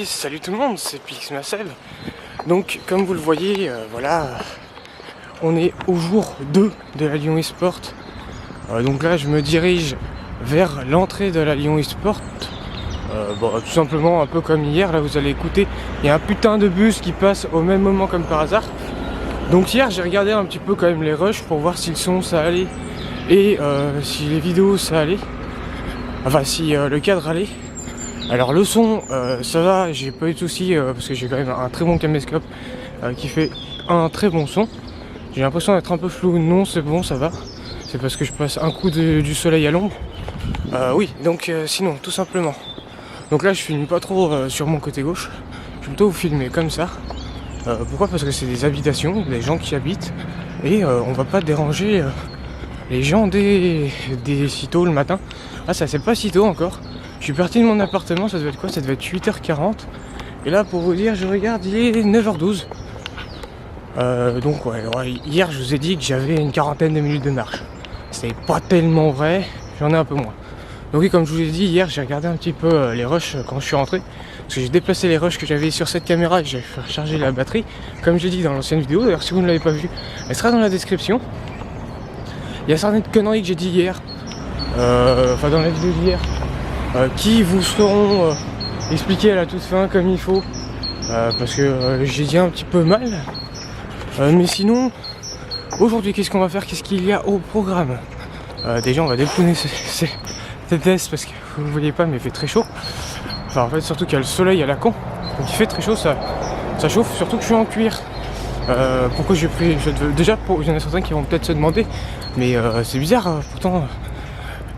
salut tout le monde, c'est Pixmacev. Donc comme vous le voyez, voilà, on est au jour 2 de la Lyon eSport. Donc là je me dirige vers l'entrée de la Lyon eSport. Tout simplement un peu comme hier, là vous allez écouter, il y a un putain de bus qui passe au même moment comme par hasard. Donc hier j'ai regardé un petit peu quand même les rushs pour voir si le son ça allait et si les vidéos ça allait. Enfin si le cadre allait. Alors le son ça va, j'ai pas eu de soucis parce que j'ai quand même un très bon caméscope qui fait un très bon son. J'ai l'impression d'être un peu flou, non c'est bon, ça va. C'est parce que je passe un coup du soleil à l'ombre. Oui, donc sinon tout simplement. Donc là je filme pas trop sur mon côté gauche, je vais plutôt vous filmer comme ça. Pourquoi? Parce que c'est des habitations, des gens qui habitent et on va pas déranger les gens des sitôt le matin. Ah ça c'est pas si tôt encore. Je suis parti de mon appartement, ça devait être quoi? Ça devait être 8h40. Et là pour vous dire, je regarde, il est 9h12. Donc ouais, hier je vous ai dit que j'avais une quarantaine de minutes de marche. C'est pas tellement vrai, j'en ai un peu moins. Donc oui, comme je vous ai dit, hier j'ai regardé un petit peu les rushs quand je suis rentré. Parce que j'ai déplacé les rushs que j'avais sur cette caméra et j'ai fait charger la batterie. Comme j'ai dit dans l'ancienne vidéo, d'ailleurs si vous ne l'avez pas vue, elle sera dans la description. Il y a certaines conneries que j'ai dit hier, enfin dans la vidéo d'hier, qui vous seront expliquées à la toute fin comme il faut. Parce que j'ai dit un petit peu mal. Mais sinon, aujourd'hui qu'est-ce qu'on va faire? Qu'est-ce qu'il y a au programme? Déjà on va dépouner cette veste parce que vous ne voyez pas mais il fait très chaud. Enfin en fait surtout qu'il y a le soleil à la con. Donc il fait très chaud, ça chauffe, surtout que je suis en cuir. Pourquoi j'ai pris... Déjà il y en a certains qui vont peut-être se demander. Mais c'est bizarre, pourtant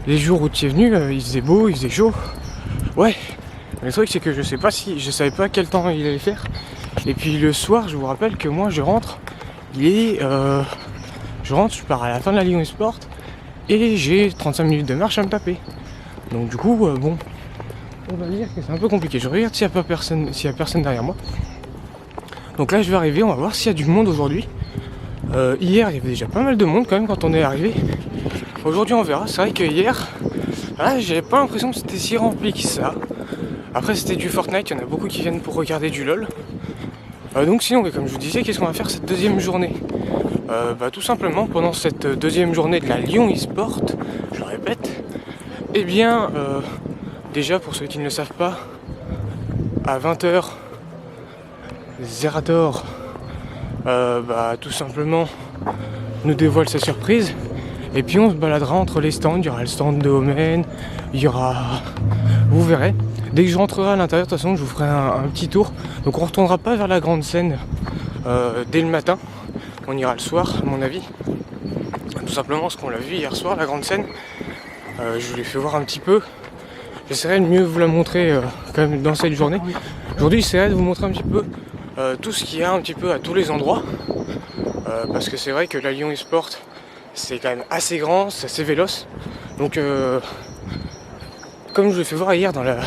les jours où tu es venu, il faisait beau, il faisait chaud. Ouais. Mais le truc c'est que je savais pas quel temps il allait faire. Et puis le soir je vous rappelle que moi je rentre. Je pars à la fin de la Lyon eSport. Et j'ai 35 minutes de marche à me taper. Donc du coup, bon, on va dire que c'est un peu compliqué. Je regarde s'il n'y a personne derrière moi. Donc là je vais arriver, on va voir s'il y a du monde aujourd'hui. Hier il y avait déjà pas mal de monde quand même quand on est arrivé. Aujourd'hui on verra. C'est vrai que hier, j'avais pas l'impression que c'était si rempli que ça. Après c'était du Fortnite, il y en a beaucoup qui viennent pour regarder du LOL. Donc sinon, comme je vous disais, qu'est-ce qu'on va faire cette deuxième journée? Tout simplement, pendant cette deuxième journée de la Lyon eSport, je le répète, eh bien, déjà pour ceux qui ne le savent pas, à 20h, Zerator, tout simplement, nous dévoile sa surprise, et puis on se baladera entre les stands, il y aura le stand de Omen, il y aura... Vous verrez, dès que je rentrerai à l'intérieur, de toute façon, je vous ferai un petit tour, donc on ne retournera pas vers la grande scène dès le matin. On ira le soir, à mon avis. Tout simplement, ce qu'on l'a vu hier soir, la grande scène. Je vous l'ai fait voir un petit peu. J'essaierai de mieux vous la montrer quand même dans cette journée. Aujourd'hui, j'essaierai de vous montrer un petit peu tout ce qu'il y a un petit peu à tous les endroits. Parce que c'est vrai que la Lyon eSport, c'est quand même assez grand, c'est assez véloce. Donc, comme je l'ai fait voir hier dans la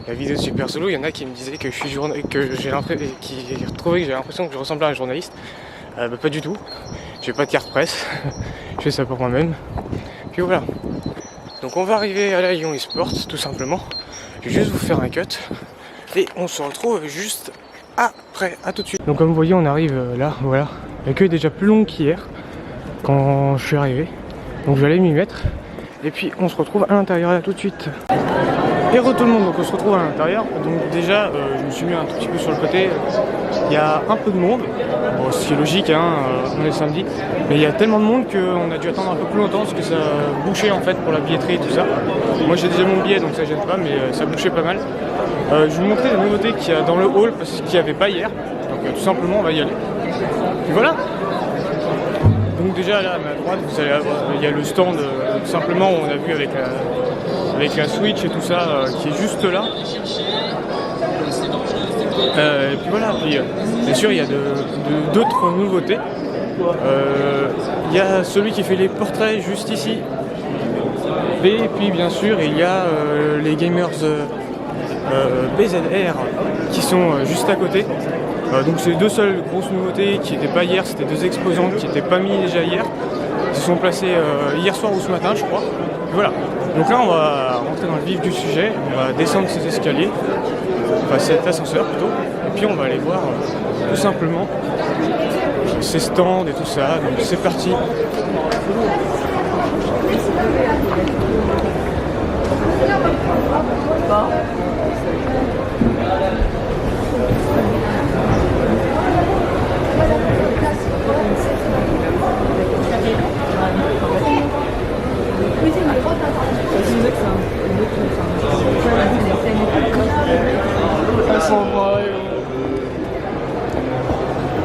vidéo de Super Solo, il y en a qui me disaient que j'ai retrouvé que j'ai l'impression que je ressemblais à un journaliste. Pas du tout, j'ai pas de carte presse, je fais ça pour moi-même. Puis voilà. Donc on va arriver à la Lyon eSport tout simplement. Je vais juste vous faire un cut et on se retrouve juste après, à tout de suite. Donc comme vous voyez on arrive là, voilà. L'accueil est déjà plus long qu'hier quand je suis arrivé. Donc je vais aller m'y mettre. Et puis on se retrouve à l'intérieur là tout de suite. Et re tout le monde, donc on se retrouve à l'intérieur. Donc déjà je me suis mis un tout petit peu sur le côté. Il y a un peu de monde, bon, c'est logique, on est samedi, mais il y a tellement de monde qu'on a dû attendre un peu plus longtemps parce que ça bouchait en fait pour la billetterie et tout ça. Moi j'ai déjà mon billet donc ça gêne pas, mais ça bouchait pas mal. Je vais vous montrer les nouveautés qu'il y a dans le hall parce qu'il n'y avait pas hier, donc tout simplement on va y aller. Et voilà. Donc déjà là à ma droite vous allez avoir, il y a le stand tout simplement où on a vu avec la Switch et tout ça qui est juste là. Et puis voilà, bien sûr il y a d'autres nouveautés. Il y a celui qui fait les portraits juste ici. Et puis bien sûr il y a les gamers BZR qui sont juste à côté. Donc c'est les deux seules grosses nouveautés qui n'étaient pas hier, c'était deux exposants qui n'étaient pas mis déjà hier. Ils se sont placés hier soir ou ce matin je crois. Et voilà, donc là on va rentrer rentrer dans le vif du sujet. On va descendre ces escaliers, enfin cet ascenseur plutôt, et puis on va aller voir tout simplement ces stands et tout ça. Donc c'est parti.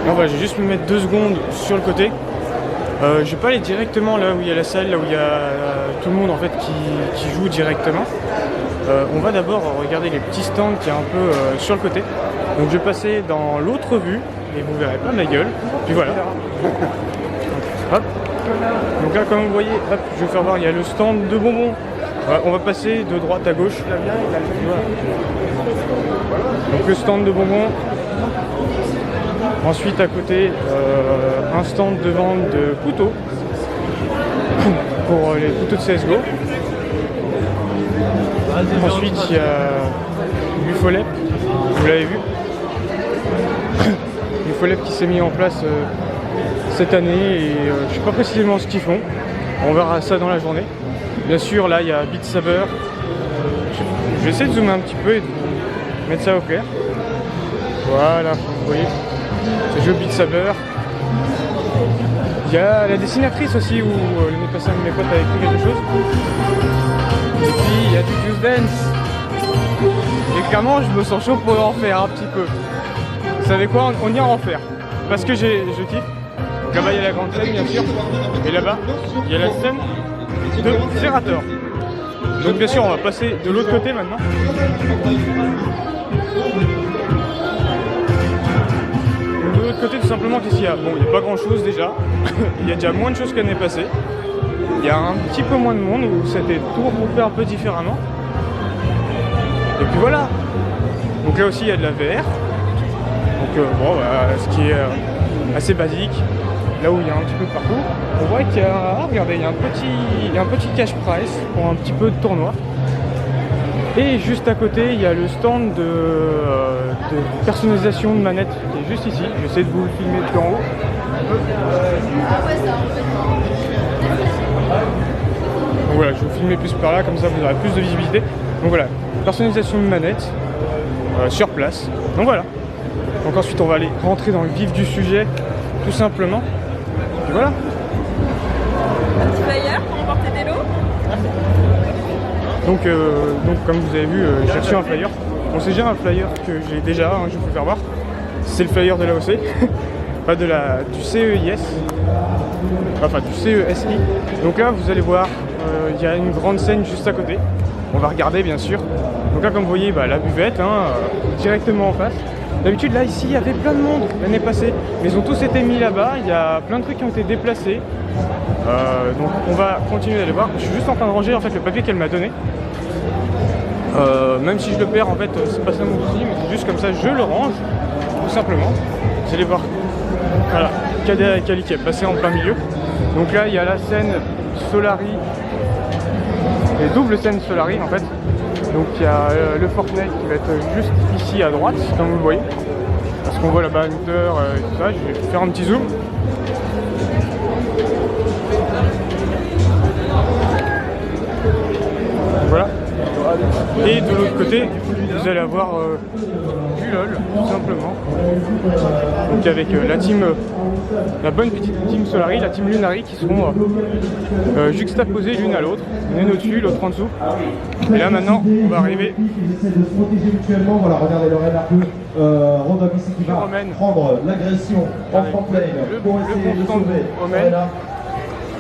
Non, bah, je vais juste me mettre 2 secondes sur le côté. Je vais pas aller directement là où il y a la salle, là où il y a tout le monde en fait qui joue directement. On va d'abord regarder les petits stands qui est un peu sur le côté. Donc je vais passer dans l'autre vue et vous verrez pas ma gueule. Puis voilà. Hop. Donc là comme vous voyez, hop, je vais faire voir, il y a le stand de bonbons. Voilà, on va passer de droite à gauche. Voilà. Donc le stand de bonbons. Ensuite à côté, un stand de vente de couteaux pour les couteaux de CSGO. Ensuite il y a l'UFOLEP, vous l'avez vu. L'UFOLEP qui s'est mis en place cette année et je ne sais pas précisément ce qu'ils font. On verra ça dans la journée. Bien sûr là il y a Beat Saber. Je vais essayer de zoomer un petit peu et de mettre ça au clair. Voilà, vous voyez. C'est le jeu Beat Saber. Il y a la dessinatrice aussi où l'année passée un de mes potes avait écrit quelque chose. Et puis il y a du Just Dance. Et clairement je me sens chaud pour en faire un petit peu. Vous savez quoi, on ira en faire. Parce que je kiffe. Donc là-bas il y a la grande scène bien sûr. Et là-bas il y a la scène de Serrator. Donc bien sûr on va passer de l'autre côté maintenant. De l'autre côté tout simplement qu'est-ce qu'il y a? Bon il n'y a pas grand chose déjà. Il y a déjà moins de choses qu'année passée. Il y a un petit peu moins de monde où c'était tout regroupé un peu différemment. Et puis voilà. Donc là aussi il y a de la VR. Donc bon bah, ce qui est assez basique. Là où il y a un petit peu partout. On voit qu'il y a, regardez, il y a un petit cash price pour un petit peu de tournoi. Et juste à côté il y a le stand de personnalisation de manettes qui est juste ici. Je vais essayer de vous le filmer de en haut. Donc voilà, je vais vous filmer plus par là, comme ça vous aurez plus de visibilité. Donc voilà, personnalisation de manettes sur place. Donc voilà. Donc ensuite on va aller rentrer dans le vif du sujet, tout simplement. Et voilà. Un petit flyer pour emporter des lots. Donc comme vous avez vu, j'ai reçu un flyer. Bon c'est déjà un flyer que j'ai déjà, hein, je vais vous le faire voir. C'est le flyer de l'AOC, pas de du CEIS, enfin du CESI. Donc là vous allez voir, il y a une grande scène juste à côté. On va regarder bien sûr. Donc là comme vous voyez, bah, la buvette, hein, directement en face. D'habitude là ici il y avait plein de monde l'année passée, mais ils ont tous été mis là-bas, il y a plein de trucs qui ont été déplacés. Donc on va continuer d'aller voir. Je suis juste en train de ranger en fait le papier qu'elle m'a donné. Même si je le perds en fait c'est pas ça mon souci, mais c'est juste comme ça je le range, tout simplement. Vous allez voir, voilà, Kali qui est passé en plein milieu. Donc là il y a la scène Solari, les doubles scènes Solari en fait. Donc il y a le Fortnite qui va être juste ici à droite, comme vous le voyez. Parce qu'on voit là-bas Hunter et tout ça, je vais faire un petit zoom. Voilà. Et de l'autre côté, vous allez avoir du LOL, tout simplement. Donc avec la team, la bonne petite team Solari, la team Lunari qui seront juxtaposées l'une à l'autre. L'une au-dessus, l'autre en dessous. Et là maintenant, on va arriver. Ils essaient de se protéger mutuellement. Voilà, regardez le Red Arthur. Random ici qui va prendre l'agression en front lane pour essayer de sauver.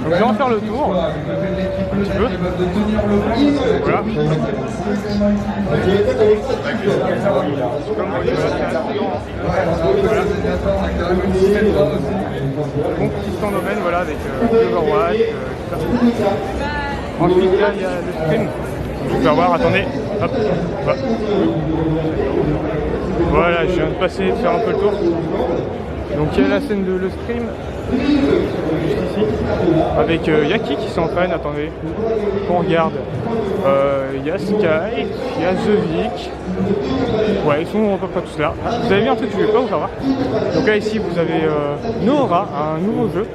Donc je vais en faire le tour, un petit peu. Voilà. Bon petit stand open, voilà, avec Overwatch, tout ça. Ensuite là il y a le stream. Je vais vous faire voir, attendez. Hop. Voilà, je viens de passer, de faire un peu le tour. Donc il y a la scène de Le Scream, juste ici, avec Yaki qui s'entraîne, attendez, qu'on regarde. Il y a Sky, il y a The Vic. Ouais, ils sont à peu près tous là. Vous avez vu un truc que je vais pas vous faire voir. Donc là ici vous avez Nohra, un nouveau jeu.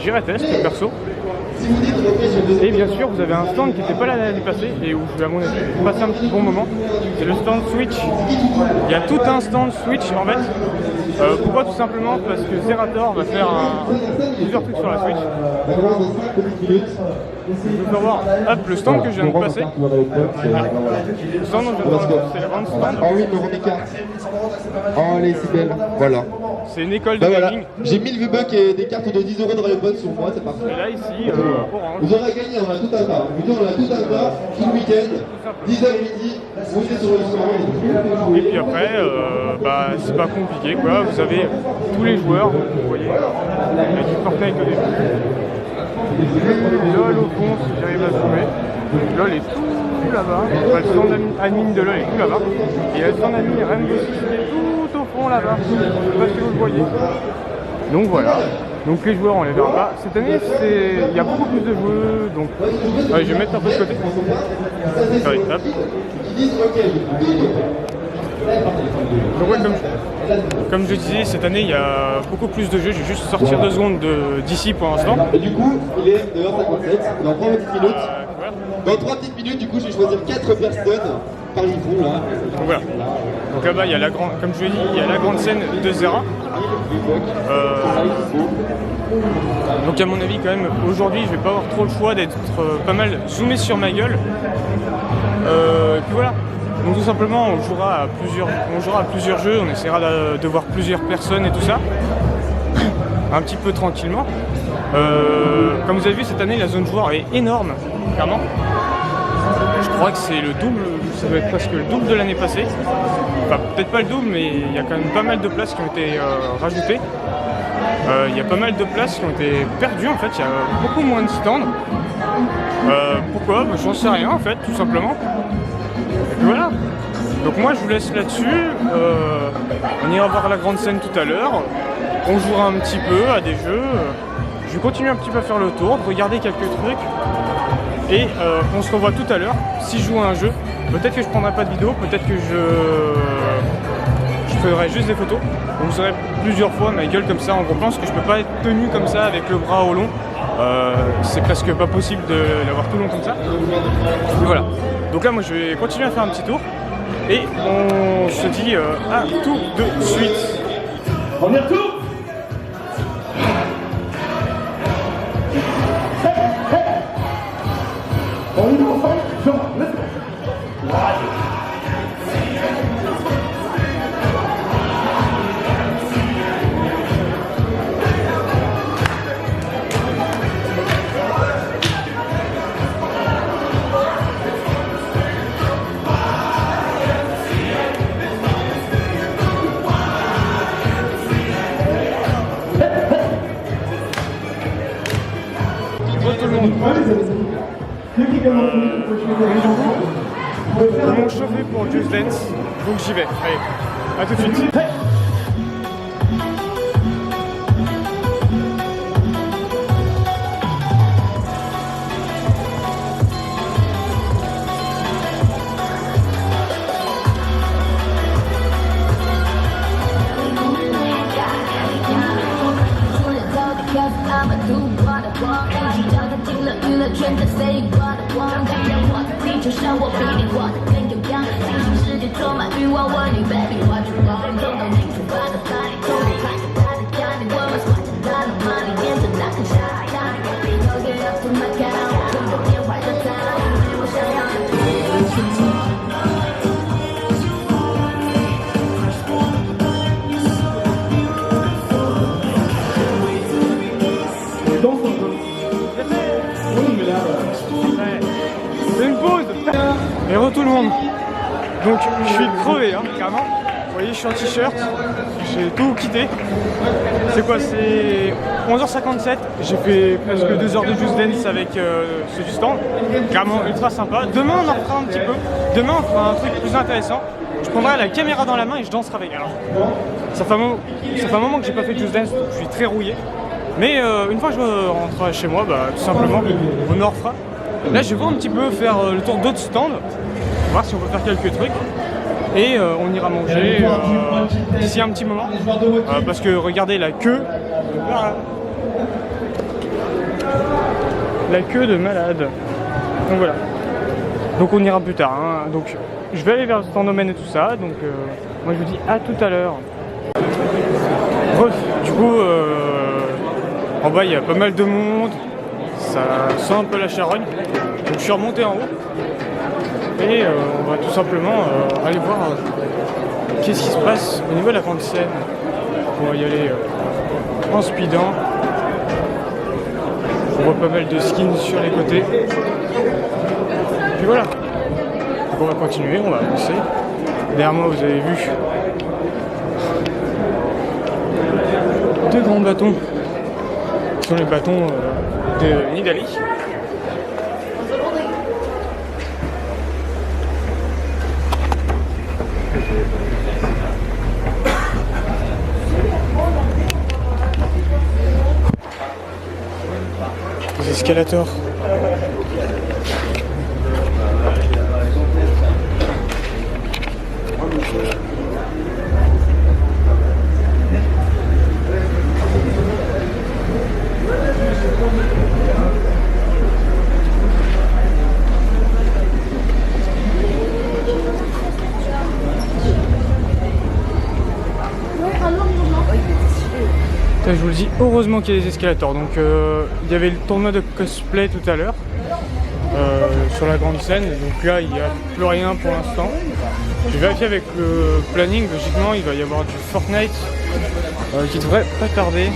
J'irai test perso. Et bien sûr vous avez un stand qui n'était pas là l'année passée et où je vais à mon avis passer un petit bon moment. C'est le stand Switch. Il y a tout un stand Switch en fait. Pourquoi? Tout simplement parce que Zerator va faire plusieurs trucs sur la Switch. Je vais voir le stand que je viens de passer. Le stand dont je viens de passer, c'est le Rand Stand. Oh oui, le Rand des cartes. Oh, elle est si belle. Voilà. C'est une école de gaming. J'ai 1000 V-Bucks et des cartes de 10 € de Riot sur moi, c'est parfait. Et là ici, Orange. Vous aurez gagné, on a tout un tas. On a tout un tas, tout le week-end, 10h midi, vous êtes sur le stand. Et puis après, c'est pas compliqué quoi. Vous avez tous les joueurs, vous voyez, il y a du Fortnite au début. LOL au fond, si j'arrive à zoomer. LOL est tout là-bas. Le stand admin de LOL est tout là-bas. Et il y a le stand admin Rainbow Six qui est tout au fond là-bas. Je sais pas si vous le voyez. Donc voilà. Donc les joueurs on les verra pas. Cette année il y a beaucoup plus de jeux. Donc je vais mettre un peu de côté. Faire une table. Donc ouais, comme je disais, cette année il y a beaucoup plus de jeux. Je vais juste sortir 2 secondes d'ici pour l'instant. Et du coup, il est 9h57, dans 3 petites minutes. Dans 3 petites minutes, du coup, je vais choisir 4 personnes par jour là. Donc voilà. Donc là-bas, il y a la grande, comme je l'ai dit, il y a la grande scène de Zera. Donc à mon avis, quand même, aujourd'hui, je vais pas avoir trop le choix d'être pas mal zoomé sur ma gueule. Et puis voilà. Donc tout simplement, on jouera à plusieurs jeux, on essaiera de voir plusieurs personnes et tout ça, un petit peu tranquillement. Comme vous avez vu, cette année, la zone joueur est énorme, clairement. Je crois que c'est le double, ça doit être presque le double de l'année passée. Enfin, peut-être pas le double, mais il y a quand même pas mal de places qui ont été rajoutées. Il y a pas mal de places qui ont été perdues en fait, il y a beaucoup moins de stands. Pourquoi? J'en sais rien en fait, tout simplement. Et puis voilà. Donc moi je vous laisse là-dessus. On ira voir la grande scène tout à l'heure. On jouera un petit peu à des jeux. Je vais continuer un petit peu à faire le tour, de regarder quelques trucs. Et on se revoit tout à l'heure. Si je joue à un jeu, peut-être que je prendrai pas de vidéo, peut-être que je ferai juste des photos. Donc vous aurez plusieurs fois ma gueule comme ça en gros plan, parce que je peux pas être tenu comme ça avec le bras au long. C'est presque pas possible de l'avoir tout long comme ça. Et voilà. Donc là moi je vais continuer à faire un petit tour. Et on se dit à tout de suite. On y retourne. On y va ensemble. Let's go. Tout le monde. Ils m'ont chauffé pour Just Dance, donc j'y vais. Allez, à tout de suite. C'est une pause. Et re tout le monde. Donc je suis crevé hein, carrément. Vous voyez je suis en t-shirt. J'ai tout quitté. C'est quoi? C'est 11h57. J'ai fait presque 2 heures de Just Dance avec ceux du stand. Carrément ultra sympa. Demain on en fera un petit peu. Demain on fera un truc plus intéressant. je prendrai la caméra dans la main et je danserai avec. Alors, ça fait un moment que j'ai pas fait de Just Dance, donc je suis très rouillé. Mais une fois que je rentrerai chez moi, bah, tout simplement, au Nordfra. Là, je vais voir un petit peu faire le tour d'autres stands, voir si on peut faire quelques trucs. Et on ira manger d'ici un petit moment. Parce que regardez la queue. Voilà. La queue de malade. Donc voilà. Donc on ira plus tard. Hein. Donc je vais aller vers le stand domaine et tout ça. Donc moi je vous dis à tout à l'heure. Bref, du coup, en bas il y a pas mal de monde. Ça sent un peu la charogne. Donc je suis remonté en haut. Et on va tout simplement aller voir qu'est-ce qui se passe au niveau de la grande scène. On va y aller en speedant. On voit pas mal de skins sur les côtés. Puis voilà. Donc on va continuer, on va avancer. Derrière moi, vous avez vu deux grands bâtons. Ce sont les bâtons de Nidali. Les escalators. Je vous le dis, heureusement qu'il y a des escalators. Donc il y avait le tournoi de cosplay tout à l'heure sur la grande scène. Donc là il n'y a plus rien pour l'instant. J'ai vérifié avec le planning, logiquement il va y avoir du Fortnite qui devrait pas tarder.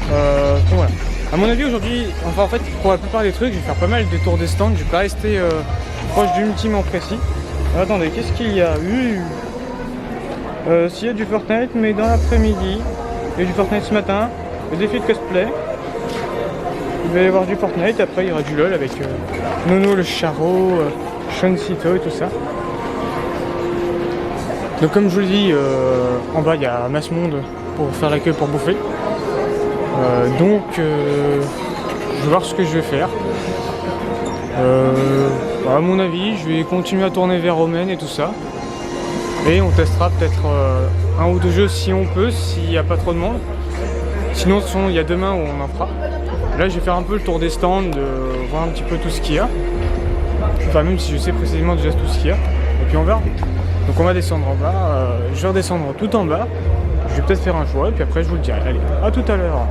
Donc voilà. À mon avis aujourd'hui, enfin en fait pour la plupart des trucs, je vais faire pas mal de tours des stands. Je vais pas rester proche d'une team en précis. Attendez, qu'est-ce qu'il y a eu? S'il y a du Fortnite, mais dans l'après-midi, il y a du Fortnite ce matin, le défi de cosplay, il va y avoir du Fortnite, après il y aura du LOL avec Nono le Charo, Sean Cito et tout ça. Donc comme je vous le dis, en bas il y a masse monde pour faire la queue pour bouffer. Donc je vais voir ce que je vais faire. À mon avis, je vais continuer à tourner vers Romaine et tout ça. Et on testera peut-être un ou deux jeux si on peut, s'il n'y a pas trop de monde. Sinon, de toute façon, il y a demain où on en fera. Là, je vais faire un peu le tour des stands, voir un petit peu tout ce qu'il y a. Enfin, même si je sais précisément déjà tout ce qu'il y a. Et puis on verra. Donc on va descendre en bas. Je vais redescendre tout en bas. Je vais peut-être faire un choix et puis après je vous le dirai. Allez, à tout à l'heure.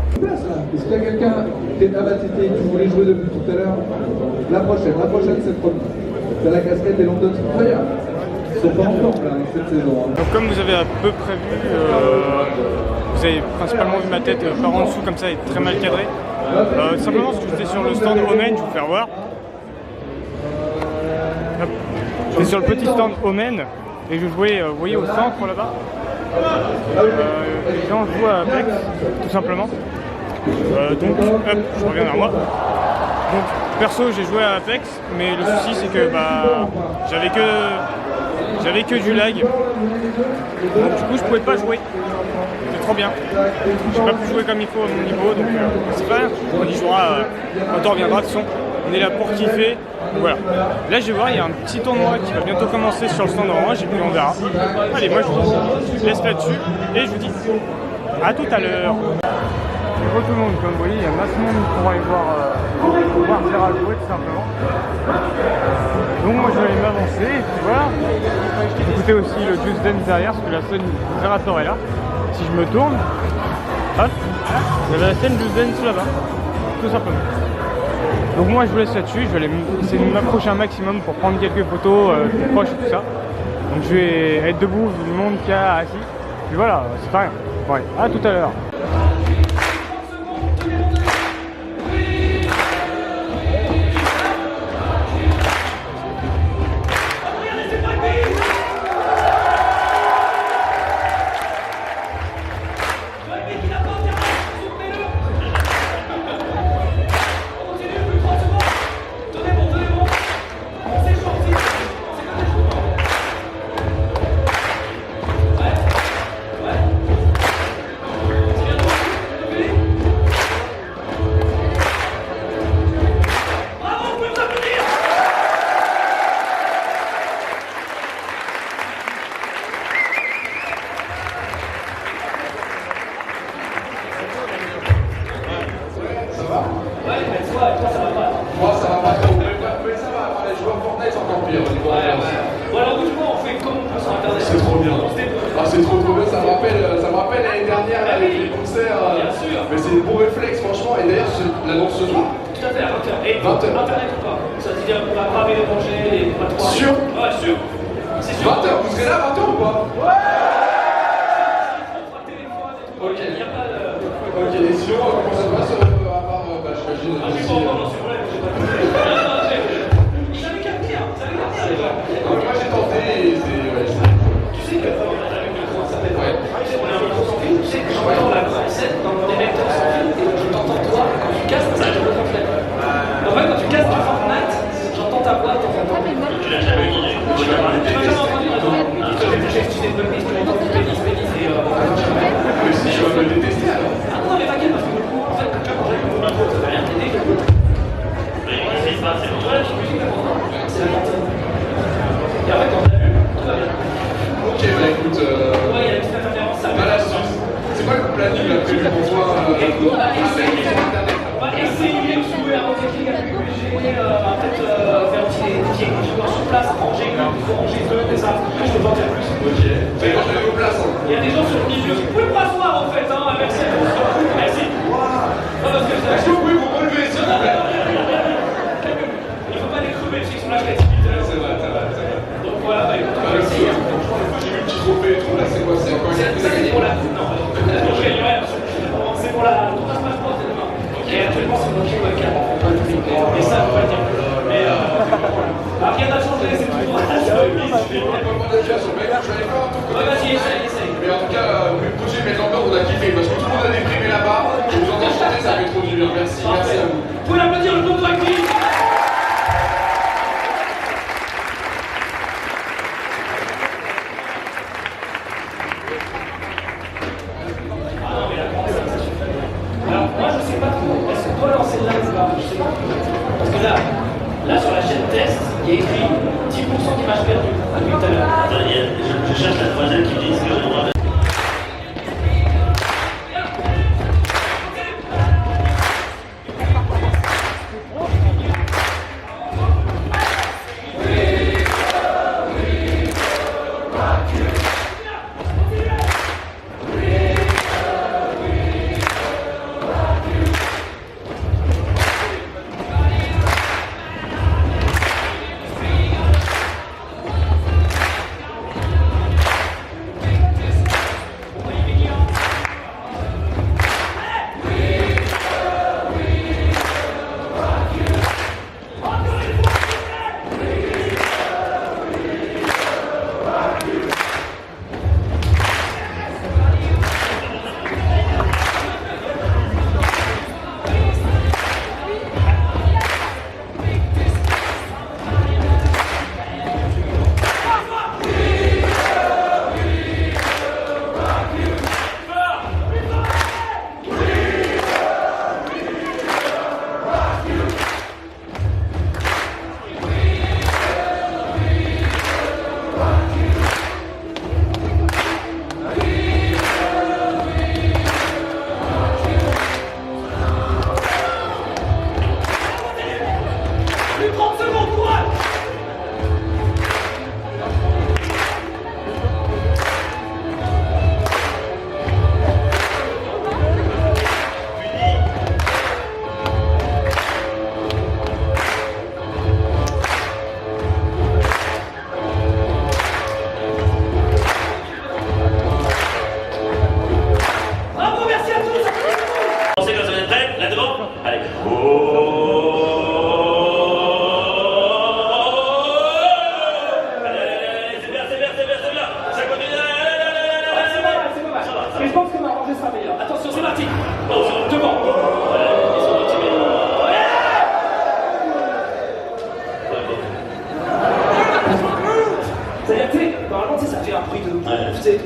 Est-ce qu'il y a quelqu'un qui est à Batité qui voulait jouer depuis tout à l'heure? La prochaine c'est promis. C'est la casquette des London Spitfire. Ils sont pas encore là cette saison. Hein. Donc comme vous avez à peu près vu, vous avez principalement vu ma tête par en dessous comme ça, et très mal cadrée. Simplement parce que j'étais sur le stand Omen, je vais vous faire voir. J'étais sur le petit stand Omen et je jouais, vous voyez au centre là-bas. Les gens jouent à Apex, tout simplement. Donc hop, je reviens vers moi. Donc perso j'ai joué à Apex, mais le souci c'est que j'avais que du lag. Donc du coup je pouvais pas jouer. C'était trop bien. J'ai pas pu jouer comme il faut à mon niveau, donc c'est pas rien. On y jouera quand on reviendra. De toute façon, on est là pour kiffer. Donc voilà. Là je vais voir, il y a un petit tournoi qui va bientôt commencer sur le stand orange et puis on verra. Allez, moi je vous laisse là-dessus et je vous dis à tout à l'heure. Bonjour tout le monde, comme vous voyez, il y a masse de monde pour aller voir Zera jouer tout simplement. Donc moi je vais aller m'avancer et puis voilà. Écoutez aussi le Just Dance derrière parce que la scène Zerator est là. Si je me tourne, hop, il y avait la scène Just Dance là-bas, tout simplement. Donc moi je vous laisse là-dessus, je vais aller essayer de m'approcher un maximum pour prendre quelques photos proches et tout ça. Donc je vais être debout vu le monde qu'il y a assis. Puis voilà, c'est pas rien. Ouais, à tout à l'heure. l'annonce ce soir? Tout à fait, à 20h. Et 20h. Internet ou pas? Ça veut dire qu'on va pas les manger, les pas Sûr? Ouais, sûr. C'est sûr. 20h, vous serez là à 20h ou pas? Ouais. Ok. Il n'y a pas de... Ok, et sinon, comment ça se passe à part, j'imagine, Ah, j'ai aussi, pas encore dans ce problème, j'ai pas tenté. Ils avaient qu'à venir, ça avait qu'à venir déjà. non, mais moi j'ai tenté et c'est... Ouais, Tu sais que, avec le micro, ça s'appelle pas. Tu sais qu'on a un micro sans fil, tu sais que j'entends la cassette dans mon émetteur sans fil et je t'entends toi quand tu casses, ça te reflète. En fait, quand tu casses du Fortnite, j'entends ta voix de temps en temps. Tu l'as jamais entendu? Tu l'as jamais entendu, attends. J'ai utilisé une playlist, tu m'entends une playlist et... mais si tu vas me le détester alors. Ah non, mais t'inquiète, parce que du coup, en fait, quand j'arrive au micro, ça va rien t'aider. Mais qu'est-ce qui se passe? C'est bon, la musique, c'est la mentale. Et en fait, quand t'as vu, tout va bien. Ok, bah écoute, Ouais, il y a une petite interférence, ça on a la suite. C'est quoi le planning là prévu pour toi on va essayer de jouer à Rocket League avec PUBG, peut-être faire des petits joueurs sur place, ranger une, ranger deux, et ça, je peux pas en faire plus. Ok, mais quand je vais vos places, hein. Il y a des gens sur le milieu, vous pouvez pas asseoir en fait, hein, merci à tous. Merci. Parce que Est-ce que vous pouvez vous relever s'il vous plaît? il faut pas les crever, parce qu'ils sont là jusqu'à 18h. C'est vrai, c'est vrai, c'est vrai. Donc voilà, bah écoute, on va essayer. J'ai vu le petit trophée et tout, là c'est quoi? C'est encore une Ça c'est pour la coupe, non, je gagne rien. C'est pour la tournage passeport, c'est demain. Et actuellement c'est mon jeu avec et ça, on va le dire. Mais rien n'a changé, c'est tout droit. recommandation, mec, je vais aller faire un tour. Vas-y, essaye. Mais en tout cas, Projet Metlander, on a kiffé parce que tout le monde a déprimé là-bas. Je vous entends chanter, ça fait trop du bien. Merci, merci à vous. Vous pouvez l'applaudir le groupe Dragby. Alors, moi je sais pas trop, est-ce qu'on doit lancer le live ou pas? Je sais pas. Parce que là sur la chaîne test, il y a écrit 10% d'images perdues depuis tout à l'heure. Attends, je cherche la troisième qui dit ce que j'ai le droit de...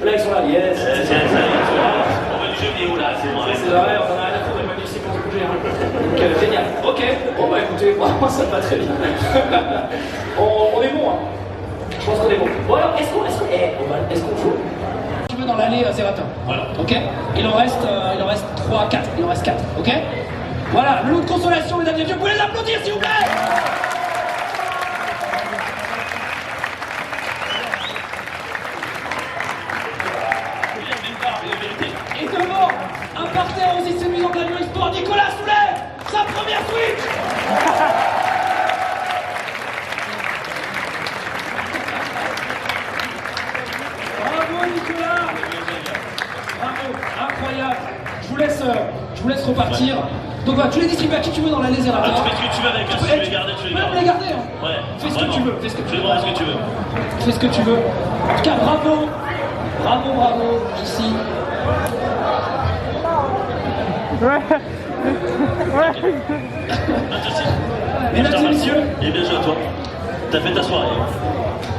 Là, ils sont là, yes. On veut du jeu vidéo là, c'est vrai. C'est vrai, on a rien à foutre, même ici pour se bouger. Ok, génial. Ok, bon bah écoutez, moi ça me va très bien. on est bon, hein. Je pense qu'on est bon. Bon alors, est-ce qu'on joue? Tu veux dans l'allée Zeratin. Voilà. Ok. Il en reste 3, 4. Il en reste 4. Ok. Voilà, le lot de consolation, mesdames et messieurs, vous pouvez les applaudir s'il vous plaît. Et devant, un parterre aux distributions de la Lyon Sport, Nicolas Soulet. première Switch. Bravo Nicolas. Bravo, incroyable. Je vous laisse repartir. Donc voilà, tu les distribues à qui tu veux dans la lézérateur. Ah, tu fais ce que tu veux avec, si tu veux les garder, tu les gardes. Même les garder, hein. Ouais. Fais ce que tu veux, fais ce que tu veux. Fais ce que tu veux. Fais ce que tu veux. En tout cas, bravo. Bravo, ici. Mesdames et messieurs. Et bien joué à toi. T'as fait ta soirée.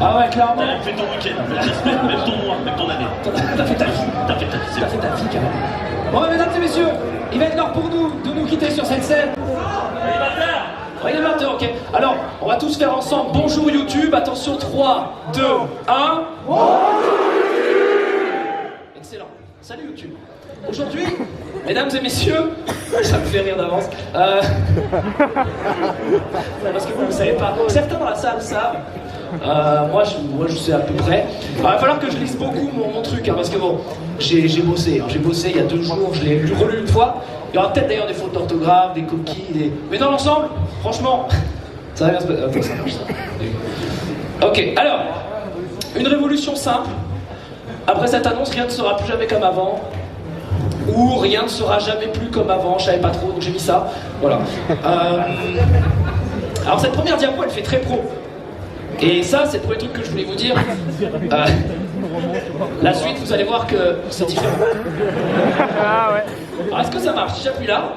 Ah ouais, clairement. T'as même fait ton week-end, même ta semaine, même ton mois, même ton année. T'as fait ta vie. T'as fait ta vie, c'est T'as fait ta vie, carrément. Bon, bah, mesdames et messieurs, il va être l'heure pour nous de nous quitter sur cette scène. Ouais, il est 20h, ok. Alors, on va tous faire ensemble bonjour YouTube. Attention, 3, 2, 1. Bonjour YouTube. Excellent. Salut YouTube. Aujourd'hui, mesdames et messieurs, ça me fait rire d'avance. Parce que vous ne savez pas. Certains dans la salle savent. Moi, je sais à peu près. Il va falloir que je lise beaucoup mon truc, hein, parce que bon, j'ai bossé. Hein, j'ai bossé il y a 2 jours, je l'ai relu une fois. Il y aura peut-être d'ailleurs des fautes d'orthographe, des coquilles, mais dans l'ensemble, franchement, ça va bien se passer. Attends, ça marche ça. Ok, alors, une révolution simple. Après cette annonce, rien ne sera plus jamais comme avant. Ou rien ne sera jamais plus comme avant, je savais pas trop, donc j'ai mis ça. Voilà. Alors cette première diapo, elle fait très pro. Et ça, c'est le premier truc que je voulais vous dire. La suite, vous allez voir que c'est différent. Ah ouais. Alors est-ce que ça marche? Si j'appuie là?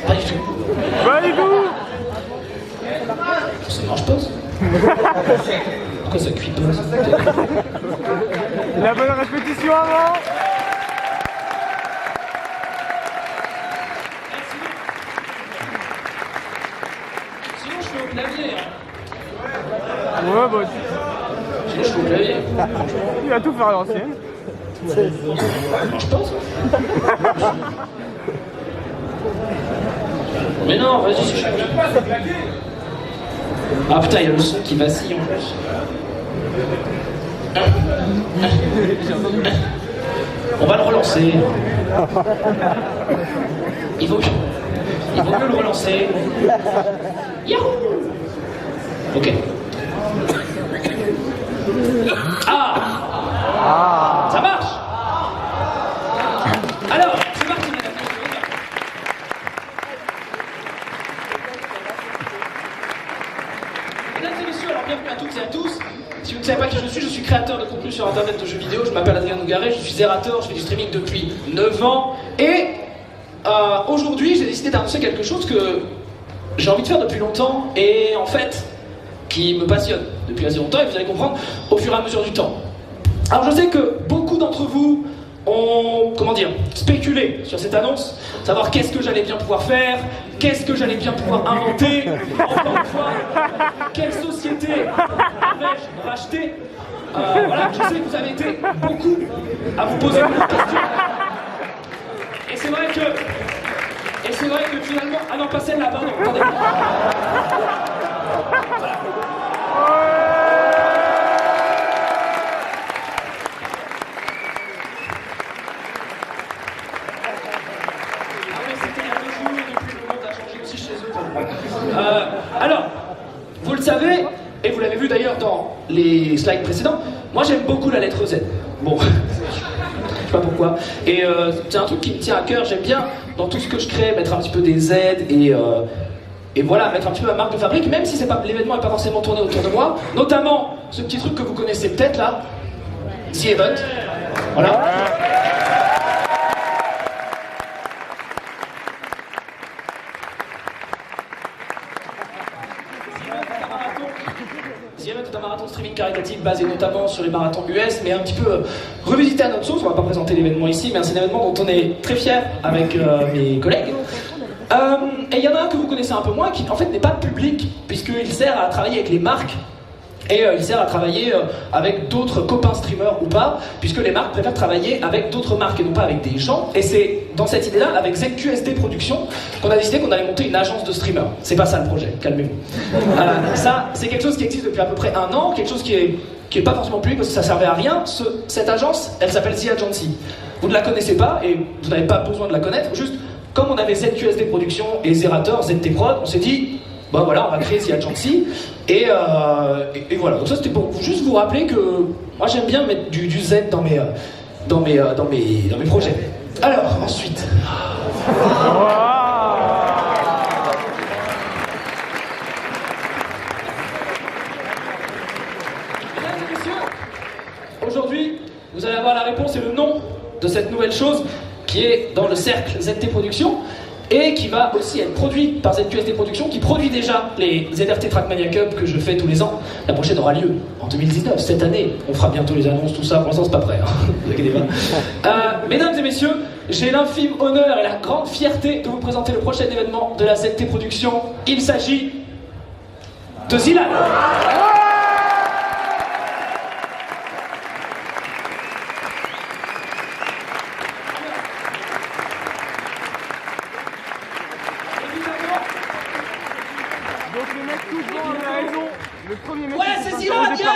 Pas du tout. Pas du tout. Ça marche pas? Pourquoi ça cuit pas? La bonne répétition avant. Sinon je fais au clavier. Ouais, bah. Sinon je fais au clavier. Tu vas tout faire à l'ancienne. Ça marche pas ça? Mais non, vas-y, c'est chaud. Ah putain, il y a le son qui vacille en plus. On va le relancer. Il vaut mieux le relancer. Yahoo! Ok. Ah! Ça marche! Alors, c'est parti, mesdames et messieurs. Mesdames et messieurs, alors bienvenue à toutes et à tous. Si vous ne savez pas qui je suis créateur de contenu sur internet de jeux vidéo, je m'appelle Adrien Nougaret, je suis zérateur, je fais du streaming depuis 9 ans. Et aujourd'hui, j'ai décidé d'annoncer quelque chose que j'ai envie de faire depuis longtemps et en fait, qui me passionne depuis assez longtemps et vous allez comprendre au fur et à mesure du temps. Alors je sais que beaucoup d'entre vous ont, spéculé sur cette annonce, savoir qu'est-ce que j'allais bien pouvoir faire, qu'est-ce que j'allais bien pouvoir inventer, encore une fois, quelle société vais-je racheter. Voilà, je sais que vous avez été beaucoup à vous poser beaucoup de questions. Et c'est vrai que finalement... Ah non, pas celle-là, pardon, attendez. Voilà. Alors, vous le savez, et vous l'avez vu d'ailleurs dans les slides précédents, moi j'aime beaucoup la lettre Z. Bon, je sais pas pourquoi. Et c'est un truc qui me tient à cœur, j'aime bien dans tout ce que je crée mettre un petit peu des Z et voilà, mettre un petit peu ma marque de fabrique, même si l'événement n'est pas forcément tourné autour de moi, notamment ce petit truc que vous connaissez peut-être là, The Event. Voilà. The Event est un marathon de streaming caritatif basé notamment sur les marathons US, mais un petit peu revisité à notre sauce. On va pas présenter l'événement ici, mais c'est un événement dont on est très fiers avec mes collègues. Et il y en a un que vous connaissez un peu moins, qui en fait n'est pas public, puisqu'il sert à travailler avec les marques. Et il sert à travailler avec d'autres copains streamers ou pas, puisque les marques préfèrent travailler avec d'autres marques et non pas avec des gens. Et c'est dans cette idée-là, avec ZQSD Productions, qu'on a décidé qu'on allait monter une agence de streamers. C'est pas ça le projet, calmez-vous. Ça, c'est quelque chose qui existe depuis à peu près 1 an, quelque chose qui est pas forcément public parce que ça servait à rien. Cette agence, elle s'appelle The Agency. Vous ne la connaissez pas et vous n'avez pas besoin de la connaître, juste comme on avait ZQSD Production et Zerator, ZT Prod, on s'est dit, bah voilà, on va créer The Agency, et voilà. Donc ça c'était pour juste vous rappeler que moi j'aime bien mettre du Z dans mes projets. Alors, ensuite... Mesdames et messieurs, aujourd'hui, vous allez avoir la réponse et le nom de cette nouvelle chose qui est dans le cercle ZT Production et qui va aussi être produite par ZQSD Production, qui produit déjà les ZRT Trackmania Cup que je fais tous les ans. La prochaine aura lieu en 2019, cette année. On fera bientôt les annonces, tout ça. Pour l'instant, c'est pas prêt. Hein. Vous inquiétez pas. Mesdames et messieurs, j'ai l'infime honneur et la grande fierté de vous présenter le prochain événement de la ZT Production. Il s'agit de Zilan. Donc le mec tout devant avait raison. Le premier mec. Ouais, c'est Zilan, yes.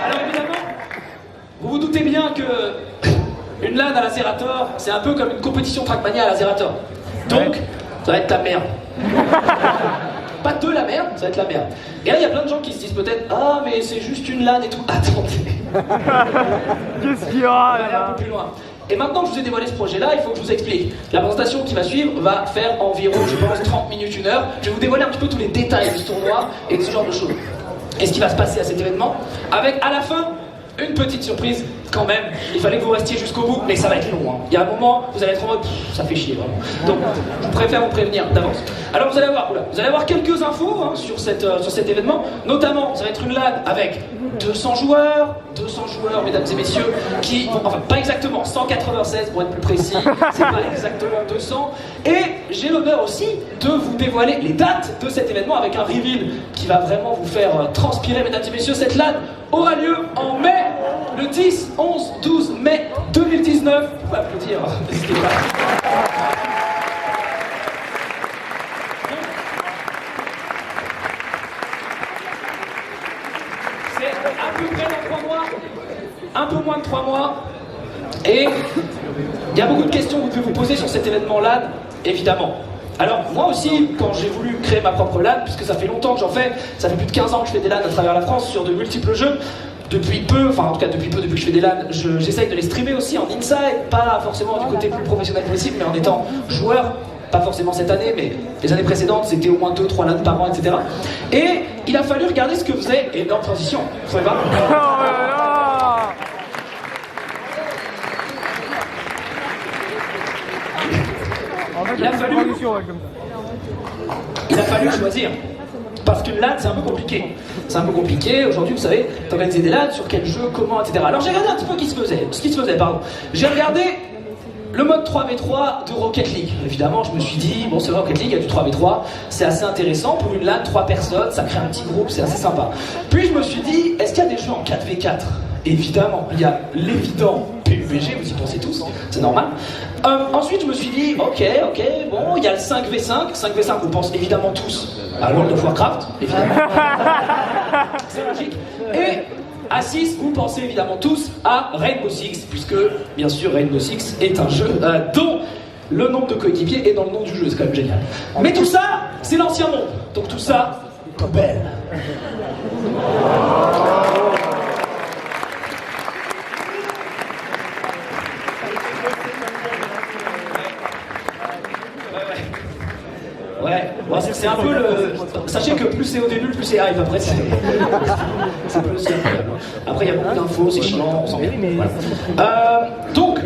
Alors évidemment, vous vous doutez bien que une LAN à la Zerator, c'est un peu comme une compétition Trackmania à la Zerator. Donc, ça va être la merde. Pas de la merde, ça va être la merde. Et là, il y a plein de gens qui se disent peut-être, ah, mais c'est juste une LAN et tout. Attendez. Qu'est-ce qu'il y aura On va aller un peu plus loin. Et maintenant que je vous ai dévoilé ce projet-là, il faut que je vous explique. La présentation qui va suivre va faire environ, je pense, 30 minutes, 1 heure. Je vais vous dévoiler un petit peu tous les détails de ce tournoi et de ce genre de choses. Et ce qui va se passer à cet événement, avec à la fin, une petite surprise quand même. Il fallait que vous restiez jusqu'au bout, mais ça va être long. Hein. Il y a un moment, vous allez être en mode, ça fait chier vraiment. Donc, je préfère vous prévenir d'avance. Alors vous allez avoir quelques infos hein, sur cet événement. Notamment, ça va être une LAN avec 200 joueurs, mesdames et messieurs, qui vont, enfin pas exactement, 196 pour être plus précis, c'est pas exactement 200. Et j'ai l'honneur aussi de vous dévoiler les dates de cet événement avec un reveal qui va vraiment vous faire transpirer, mesdames et messieurs. Cette LAN aura lieu en mai, le 10, 11, 12 mai 2019. Vous pouvez applaudir, n'hésitez pas. C'est à peu près dans 3 mois, un peu moins de 3 mois, et il y a beaucoup de questions que vous devez vous poser sur cet événement LAN, évidemment. Alors moi aussi, quand j'ai voulu créer ma propre LAN, puisque ça fait longtemps que j'en fais, ça fait plus de 15 ans que je fais des LAN à travers la France sur de multiples jeux, depuis peu que je fais des LAN, j'essaye de les streamer aussi en inside, pas forcément du côté plus professionnel possible, mais en étant joueur. Pas forcément cette année, mais les années précédentes, c'était au moins 2-3 LAN par an, etc. Et il a fallu regarder ce que faisait énorme transition. Vous savez pas ? Il a fallu choisir. Parce qu'une LAN, c'est un peu compliqué. C'est un peu compliqué. Aujourd'hui, vous savez, t'organiser des LAN, sur quel jeu, comment, etc. Alors j'ai regardé un petit peu ce qui se faisait. J'ai regardé le mode 3v3 de Rocket League. Évidemment, je me suis dit, bon, c'est vrai, Rocket League, il y a du 3v3, c'est assez intéressant. Pour une LAN, 3 personnes, ça crée un petit groupe, c'est assez sympa. Puis je me suis dit, est-ce qu'il y a des jeux en 4v4 ? Évidemment, il y a l'évident PUBG, vous y pensez tous, c'est normal. Ensuite, je me suis dit, ok, bon, il y a le 5v5. 5v5, on pense évidemment tous à World of Warcraft, évidemment. C'est logique. Et à 6, vous pensez évidemment tous à Rainbow Six, puisque, bien sûr, Rainbow Six est un jeu dont le nombre de coéquipiers est dans le nom du jeu, c'est quand même génial. Mais tout ça, c'est l'ancien monde. Donc tout ça, poubelle. Ouais, bon, c'est un peu le... Sachez que plus c'est au début, plus c'est hype. Après, c'est un peu aussi incroyable. Après, il y a beaucoup d'infos, c'est chiant, on s'en met. Voilà. Donc,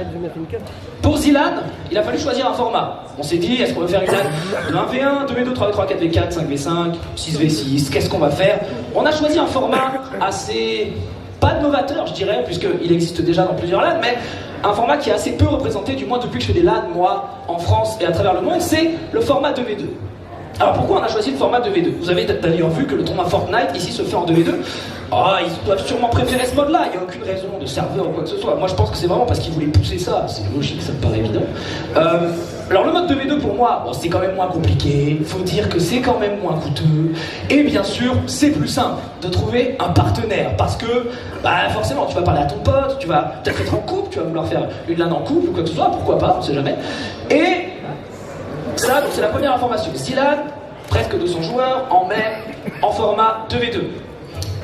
pour Zilan, il a fallu choisir un format. On s'est dit, est-ce qu'on veut faire une LAN de 1v1, 2v2, 3v3, 4v4, 5v5, 6v6, qu'est-ce qu'on va faire? On a choisi un format assez... pas novateur, je dirais, puisqu'il existe déjà dans plusieurs LAN, mais un format qui est assez peu représenté, du moins depuis que je fais des LAN, moi, en France et à travers le monde, c'est le format 2v2. Alors pourquoi on a choisi le format 2v2? Vous avez d'ailleurs vu que le tournoi Fortnite ici se fait en 2v2. Ah, ils doivent sûrement préférer ce mode-là, il n'y a aucune raison de serveur ou quoi que ce soit. Moi je pense que c'est vraiment parce qu'ils voulaient pousser ça, c'est logique, ça me paraît évident. Alors le mode 2v2 pour moi, bon, c'est quand même moins compliqué, il faut dire que c'est quand même moins coûteux, et bien sûr c'est plus simple de trouver un partenaire, parce que bah, forcément tu vas parler à ton pote, tu vas peut-être être en couple, tu vas vouloir faire une LAN en couple ou quoi que ce soit, pourquoi pas, on sait jamais. Et ça, donc c'est la première information. 6 LAN, presque 200 joueurs, en mai, en format 2v2.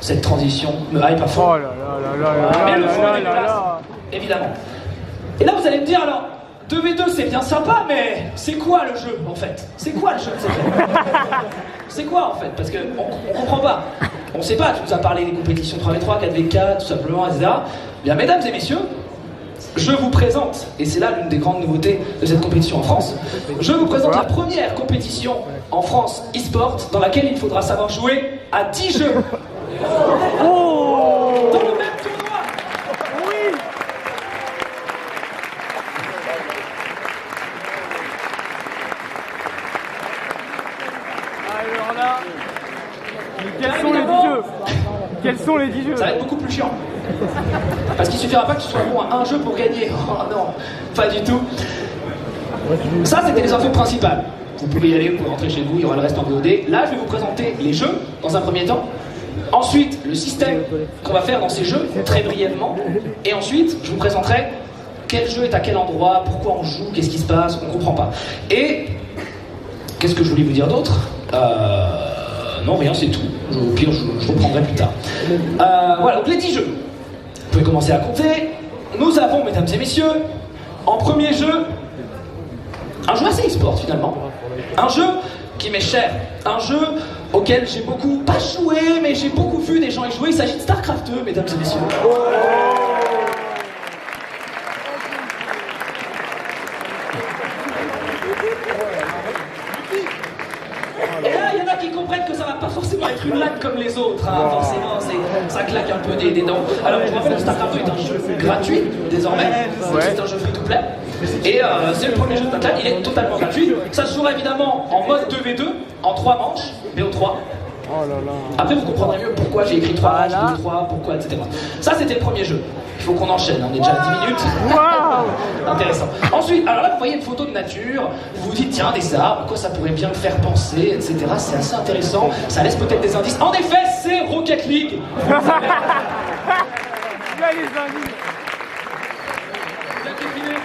Cette transition me hype à fond. Oh là là là là Mais là le là fond là est là dégueulasse, là. évidemment. Et là vous allez me dire alors, 2v2 c'est bien sympa, mais c'est quoi le jeu en fait? C'est quoi le jeu de cette C'est quoi en fait? Parce qu'on comprend pas. On sait pas, tu nous as parlé des compétitions 3v3, 4v4, tout simplement, etc. Bien, mesdames et messieurs, je vous présente, et c'est là l'une des grandes nouveautés de cette compétition en France, je vous présente la première compétition en France e-sport dans laquelle il faudra savoir jouer à 10 jeux. Dans le même tournoi. Oui. Alors là, quels sont les 10 jeux? Quels sont les 10 jeux? Ça va être beaucoup plus chiant. Parce qu'il suffira pas que tu sois bon à un jeu pour gagner. Oh non, pas du tout. Ça, c'était les infos principales. Vous pouvez y aller, vous pouvez rentrer chez vous, il y aura le reste en VOD. Là, je vais vous présenter les jeux dans un premier temps. Ensuite, le système qu'on va faire dans ces jeux, très brièvement. Et ensuite, je vous présenterai quel jeu est à quel endroit, pourquoi on joue, qu'est-ce qui se passe, on comprend pas. Et qu'est-ce que je voulais vous dire d'autre? Non, rien, c'est tout. Au pire, je reprendrai plus tard. Voilà, donc les 10 jeux. Vous pouvez commencer à compter. Nous avons, mesdames et messieurs, en premier jeu, un jeu assez e-sport finalement. Un jeu qui m'est cher. Un jeu auquel j'ai beaucoup, pas joué, mais j'ai beaucoup vu des gens y jouer. Il s'agit de StarCraft 2, mesdames et messieurs. Et là, il y en a qui comprennent que ça va pas forcément être une LAN comme les autres, hein. Forcément, ça claque un peu des dents. Alors, je vous rappelle que StarCraft 2 est un jeu gratuit, désormais. C'est un jeu free-to-play. Et c'est le premier jeu de notre LAN, il est totalement gratuit. Ça se jouera évidemment en mode 2v2, en 3 manches, BO3. Après, vous comprendrez mieux pourquoi j'ai écrit 3 manches, BO3, pourquoi, etc. Ça, c'était le premier jeu. Il faut qu'on enchaîne, on est déjà à 10 minutes. Intéressant. Ensuite, alors là, vous voyez une photo de nature, vous vous dites, tiens, des arbres, à quoi ça pourrait bien me faire penser, etc. C'est assez intéressant, ça laisse peut-être des indices. En effet, c'est Rocket League. Là, les indices. Vous êtes défilé.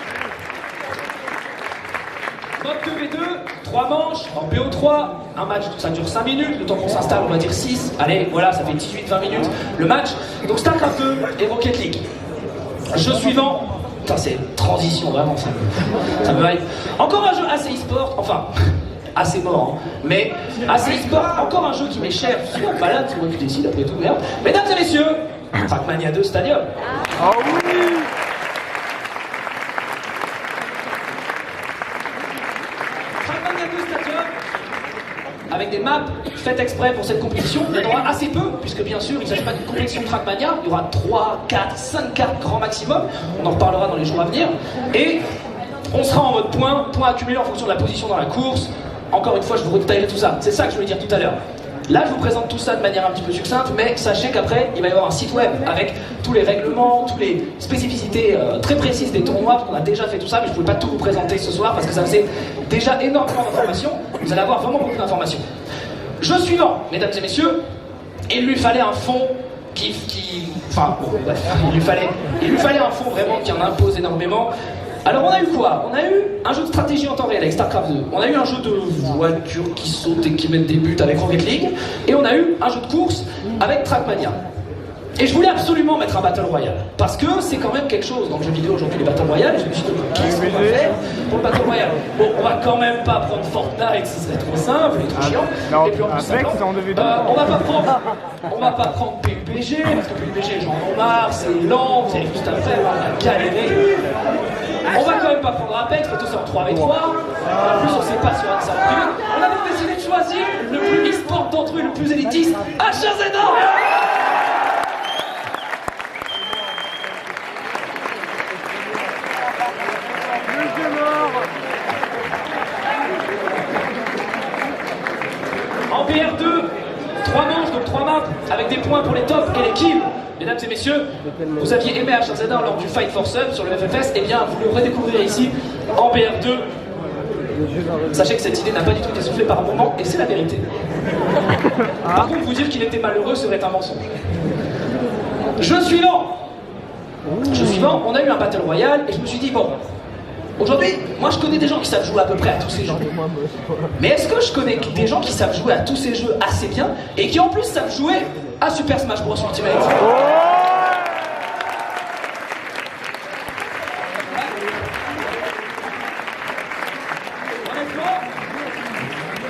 Mode 2v2, 3 manches, en BO3, un match, ça dure 5 minutes, le temps qu'on s'installe, on va dire 6. Allez, voilà, ça fait 18-20 minutes le match. Donc StarCraft 2 et Rocket League. Jeu suivant. Putain, c'est une transition, vraiment, ça me hype. Encore un jeu assez e-sport, enfin, assez mort, hein, mais assez e-sport, encore un jeu qui m'est cher. Je suis pas malade, c'est moi qui décide après tout, merde. Mesdames et messieurs, Trackmania 2 Stadium. Oh oui. Trackmania 2 Stadium, avec des maps faites exprès pour cette compétition. Il y en aura assez peu, puisque bien sûr, il ne s'agit pas d'une compétition Trackmania. Il y aura 3, 4, 5 cartes grand maximum. On en reparlera dans les jours à venir. Et on sera en mode points accumulés en fonction de la position dans la course. Encore une fois, je vous redétaillerai tout ça. C'est ça que je voulais dire tout à l'heure. Là, je vous présente tout ça de manière un petit peu succincte, mais sachez qu'après, il va y avoir un site web avec tous les règlements, toutes les spécificités très précises des tournois, parce qu'on a déjà fait tout ça, mais je ne pouvais pas tout vous présenter ce soir, parce que ça faisait déjà énormément d'informations. Vous allez avoir vraiment beaucoup d'informations. Jeu suivant, mesdames et messieurs, il lui fallait un fond enfin, bon, bref, il lui fallait un fond vraiment qui en impose énormément. Alors on a eu quoi? On a eu un jeu de stratégie en temps réel avec StarCraft 2. On a eu un jeu de voitures qui sautent et qui mettent des buts avec Rocket League. Et on a eu un jeu de course avec Trackmania. Et je voulais absolument mettre un Battle Royale. Parce que c'est quand même quelque chose dans le jeu vidéo aujourd'hui, les Battle Royale. Et je me suis dit, qu'est-ce qu'on va faire pour le Battle Royale? Bon, on va quand même pas prendre Fortnite, ce serait trop simple et trop chiant. Non, et puis en plus, on va pas prendre PUBG, parce que PUBG, j'en ai marre, c'est lent, vous avez juste à faire, on va galérer. On va quand même pas prendre Apex, parce que c'est en 3v3. En plus, on sait pas sur un serveur privé. On a donc décidé de choisir le plus e-sport d'entre eux, le plus élitiste, HRZ. En BR2, 3 manches, donc 3 maps, avec des points pour les tops et les kills. Mesdames et messieurs, vous aviez aimé HRZ1 lors du Fight for Sub sur le FFS, et bien vous le redécouvrirez ici en BR2. Sachez que cette idée n'a pas du tout été soufflée par un moment, et c'est la vérité. Par contre, vous dire qu'il était malheureux serait un mensonge. Jeu suivant, on a eu un Battle Royale, et je me suis dit, bon, aujourd'hui, moi je connais des gens qui savent jouer à peu près à tous ces jeux. Mais est-ce que je connais des gens qui savent jouer à tous ces jeux assez bien, et qui en plus savent jouer à Super Smash Bros Ultimate?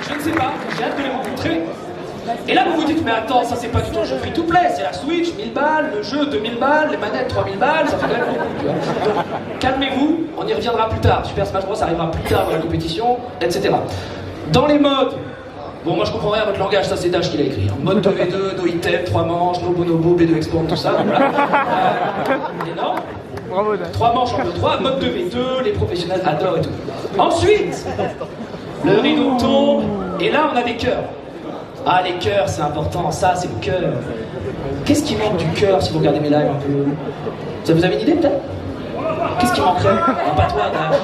Je ne sais pas, j'ai hâte de les rencontrer. Et là vous vous dites, mais attends, ça c'est pas du tout un jeu free to play, c'est la Switch, 1000 balles, le jeu 2000 balles, les manettes 3000 balles, ça fait quand même beaucoup. Donc, calmez-vous, on y reviendra plus tard. Super Smash Bros arrivera plus tard dans la compétition, etc. Dans les modes, bon moi je comprends rien à votre langage, ça c'est Dash qui l'a écrit. Hein. Mode 2v2, no item, 3 manches, no bonobo, B2 expand, tout ça, voilà. Énorme. 3 manches en 2-3, mode 2v2, les professionnels adorent et tout. Ensuite, le rideau tombe, et là on a des cœurs. Ah les cœurs c'est important, ça c'est le cœur. Qu'est-ce qui manque du cœur si vous regardez mes lives un peu? Ça vous avez une idée peut-être? Qu'est-ce qui manquerait? Ah, pas toi Dash.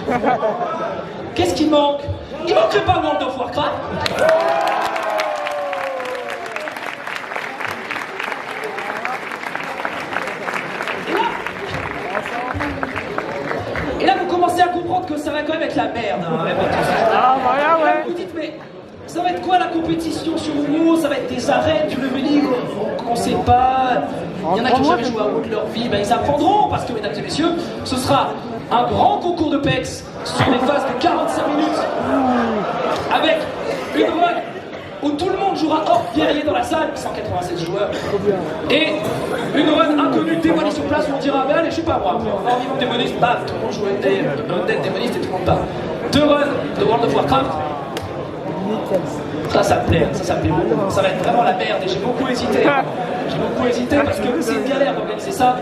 Qu'est-ce qui manque? Il manquerait pas World of Warcraft? Et là vous commencez à comprendre que ça va quand même être la merde. Hein, vous dites mais ça va être quoi la compétition sur WoW? Ça va être des arènes, du leveling, on sait pas. Il y en a qui n'ont jamais joué à WoW de leur vie, ben ils apprendront parce que mesdames et messieurs, ce sera un grand concours de PEX sur des phases de 45 minutes avec une run où tout le monde jouera hors guerrier dans la salle, 196 joueurs, et une run inconnue démonie sur place où on dira, ben allez, je sais pas moi, on va en niveau démoniste, bam, tout le monde joue Undead démoniste et tout le monde part. 2 runs de World of Warcraft. Ça me plaît beaucoup. Ça va être vraiment la merde et j'ai beaucoup hésité. Parce que c'est une galère d'organiser ça.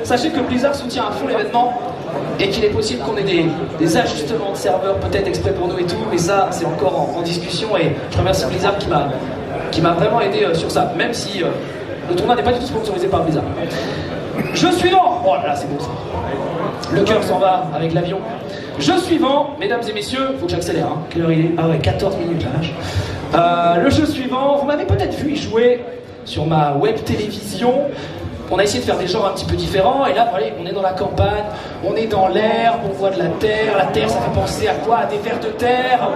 Sachez que Blizzard soutient à fond l'événement et qu'il est possible qu'on ait des ajustements de serveurs peut-être exprès pour nous et tout, mais ça c'est encore en discussion et je remercie Blizzard qui m'a vraiment aidé sur ça, même si le tournoi n'est pas du tout sponsorisé par Blizzard. Jeu suivant. Oh là là, c'est bon ça. Le cœur s'en va avec l'avion. Jeu suivant, mesdames et messieurs, faut que j'accélère, hein. Quelle heure il est? Ah ouais, 14 minutes la vache. Le jeu suivant, vous m'avez peut-être vu y jouer sur ma web télévision. On a essayé de faire des genres un petit peu différents, et là, voilà, on est dans la campagne, on est dans l'herbe, on voit de la terre ça fait penser à quoi? À des vers de terre,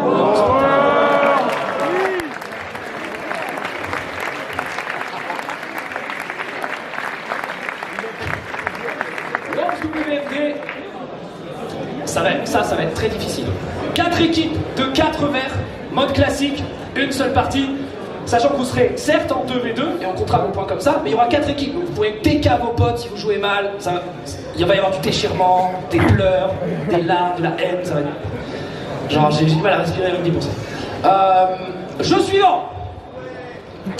WMD, ça va être très difficile. 4 équipes de 4 vers, mode classique, une seule partie. Sachant que vous serez certes en 2v2 et on comptera vos points comme ça, mais il y aura 4 équipes, donc vous pourrez TK vos potes si vous jouez mal. Il va y avoir du déchirement, des pleurs, des larmes, de la haine, ça va être... Genre j'ai du mal à respirer avec 10%. Jeu suivant.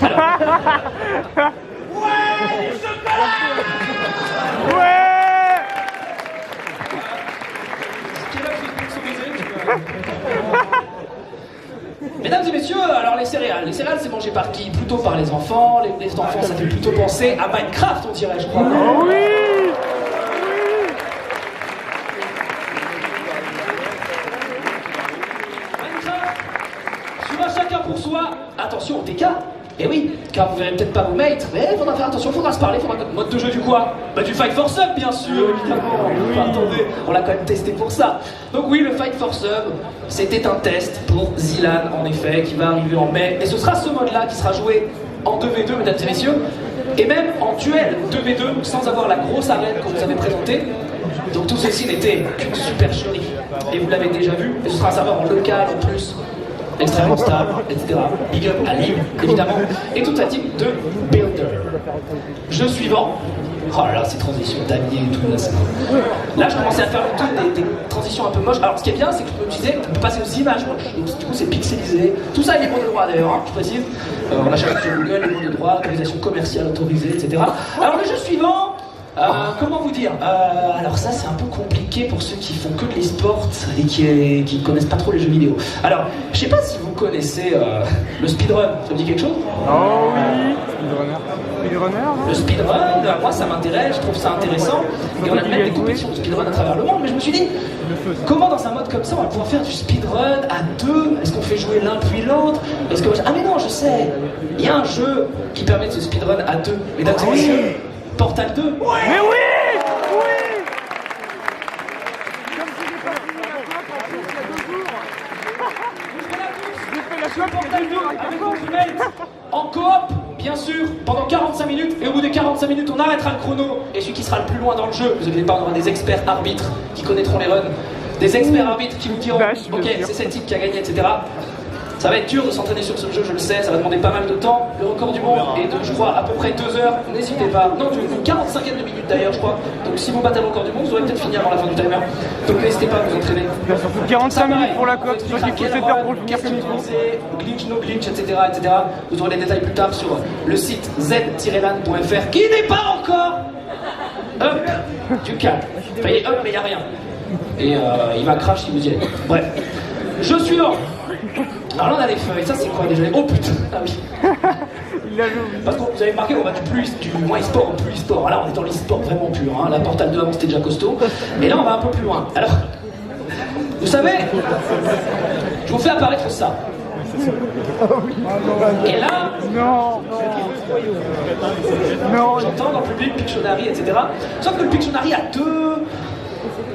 Alors... Ouais, les chocolats. Ouais. Mesdames et messieurs, alors les céréales c'est mangé par qui? Plutôt par les enfants, les enfants ça fait plutôt penser à Minecraft on dirait je crois. Oh oui. Minecraft, sur un chacun pour soi, attention au TK. Et oui, car vous verrez peut-être pas vos mates, mais il faudra faire attention, il faudra se parler, il faudra mode de jeu du quoi? Bah du Fight for Sub bien sûr, évidemment. Enfin, attendez, on l'a quand même testé pour ça. Donc oui, le Fight for Sub, c'était un test pour Zilan en effet, qui va arriver en mai. Et ce sera ce mode-là qui sera joué en 2v2, mesdames et messieurs, et même en duel 2v2, sans avoir la grosse arène qu'on vous avait présentée. Donc tout ceci n'était qu'une supercherie. Et vous l'avez déjà vu, et ce sera un serveur en local en plus. Extrêmement stable, etc. Big up à Lille, évidemment. Et toute la team de Builder. Jeu suivant. Oh là là, ces transitions d'alliés et tout. Là, je commençais à faire des transitions un peu moches. Alors, ce qui est bien, c'est que je me disais, on peut passer aux images moches. Donc, du coup, c'est pixelisé. Tout ça est libre de droit d'ailleurs, hein, je précise. On a cherché sur Google, libre de droit, autorisation commerciale autorisée, etc. Alors, le jeu suivant, Comment vous dire alors ça c'est un peu compliqué pour ceux qui font que de l'e-sport et qui connaissent pas trop les jeux vidéo. Alors, je sais pas si vous connaissez le speedrun, ça vous dit quelque chose? Oh oui. Speedrunner. Le speedrun, moi ça m'intéresse, je trouve ça intéressant. Et on a même des compétitions de speedrun à travers le monde, mais je me suis dit, comment dans un mode comme ça on va pouvoir faire du speedrun à deux? Est-ce qu'on fait jouer l'un puis l'autre? Est-ce que... Ah mais non, je sais, il y a un jeu qui permet de se speedrun à deux. Mesdames et messieurs, Portal 2. Mais oui. En coop, bien sûr, pendant 45 minutes, et au bout des 45 minutes, on arrêtera le chrono, et celui qui sera le plus loin dans le jeu, vous inquiétez pas, on aura des experts arbitres qui connaîtront les runs, des experts arbitres qui vous diront, ok, c'est cette type qui a gagné, etc. Ça va être dur de s'entraîner sur ce jeu, je le sais, ça va demander pas mal de temps. Le record du monde est de, je crois, à peu près 2 heures. N'hésitez pas. Non, du coup, 45e de minutes d'ailleurs, je crois. Donc si vous battez le record du monde, vous aurez peut-être fini avant la fin du timer. Donc n'hésitez pas à vous entraîner. Il y a surtout 45 minutes pour la cote, sur qu'il faut se faire pour le finir comme il faut. Glitch, no glitch, etc., etc. Vous aurez les détails plus tard sur le site z-lan.fr qui n'est pas encore up du calme. Enfin, il est up, mais il n'y a rien. Et il va crash si vous y allez. Bref. Jeu suivant. Alors là on a des feuilles, ça c'est quoi déjà? Oh putain, ah oui. Parce que vous avez remarqué, on va du moins e-sport au plus e-sport. Là on est dans l'e-sport vraiment pur, hein. La Portal 2 avant c'était déjà costaud. Et là on va un peu plus loin. Alors, vous savez, je vous fais apparaître ça. Et là, non, j'entends dans le public Pictionary, etc. Sauf que le Pictionary a deux.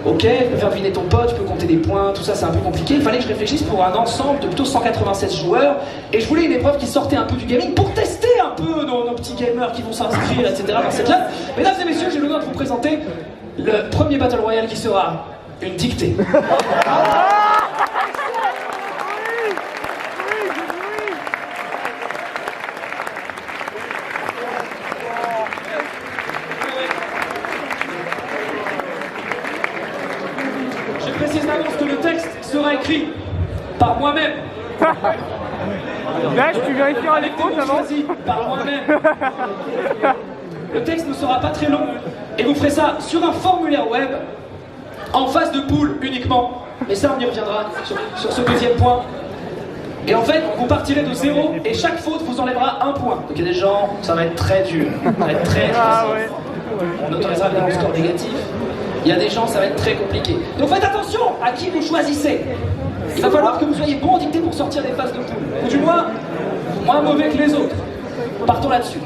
Ok, tu peux faire deviner ton pote, tu peux compter des points, tout ça c'est un peu compliqué. Il fallait que je réfléchisse pour un ensemble de plutôt 196 joueurs. Et je voulais une épreuve qui sortait un peu du gaming pour tester un peu nos petits gamers qui vont s'inscrire, etc. dans cette lab. Mesdames et messieurs, j'ai l'honneur de vous présenter le premier Battle Royale qui sera une dictée. Que le texte sera écrit par moi-même. Là, tu vérifieras les comptes avant. Choisi par moi-même. Le texte ne sera pas très long et vous ferez ça sur un formulaire web en phase de poule uniquement. Mais ça, on y reviendra sur ce deuxième point. Et en fait, vous partirez de 0 et chaque faute vous enlèvera 1 point. Donc il y a des gens, ça va être très dur. Ça va être très difficile. On autorisera bien le score négatif. Il y a des gens, ça va être très compliqué. Donc faites attention à qui vous choisissez. Il va falloir que vous soyez bon en dictée pour sortir des phases de poule. Ou du moins mauvais que les autres. Partons là-dessus.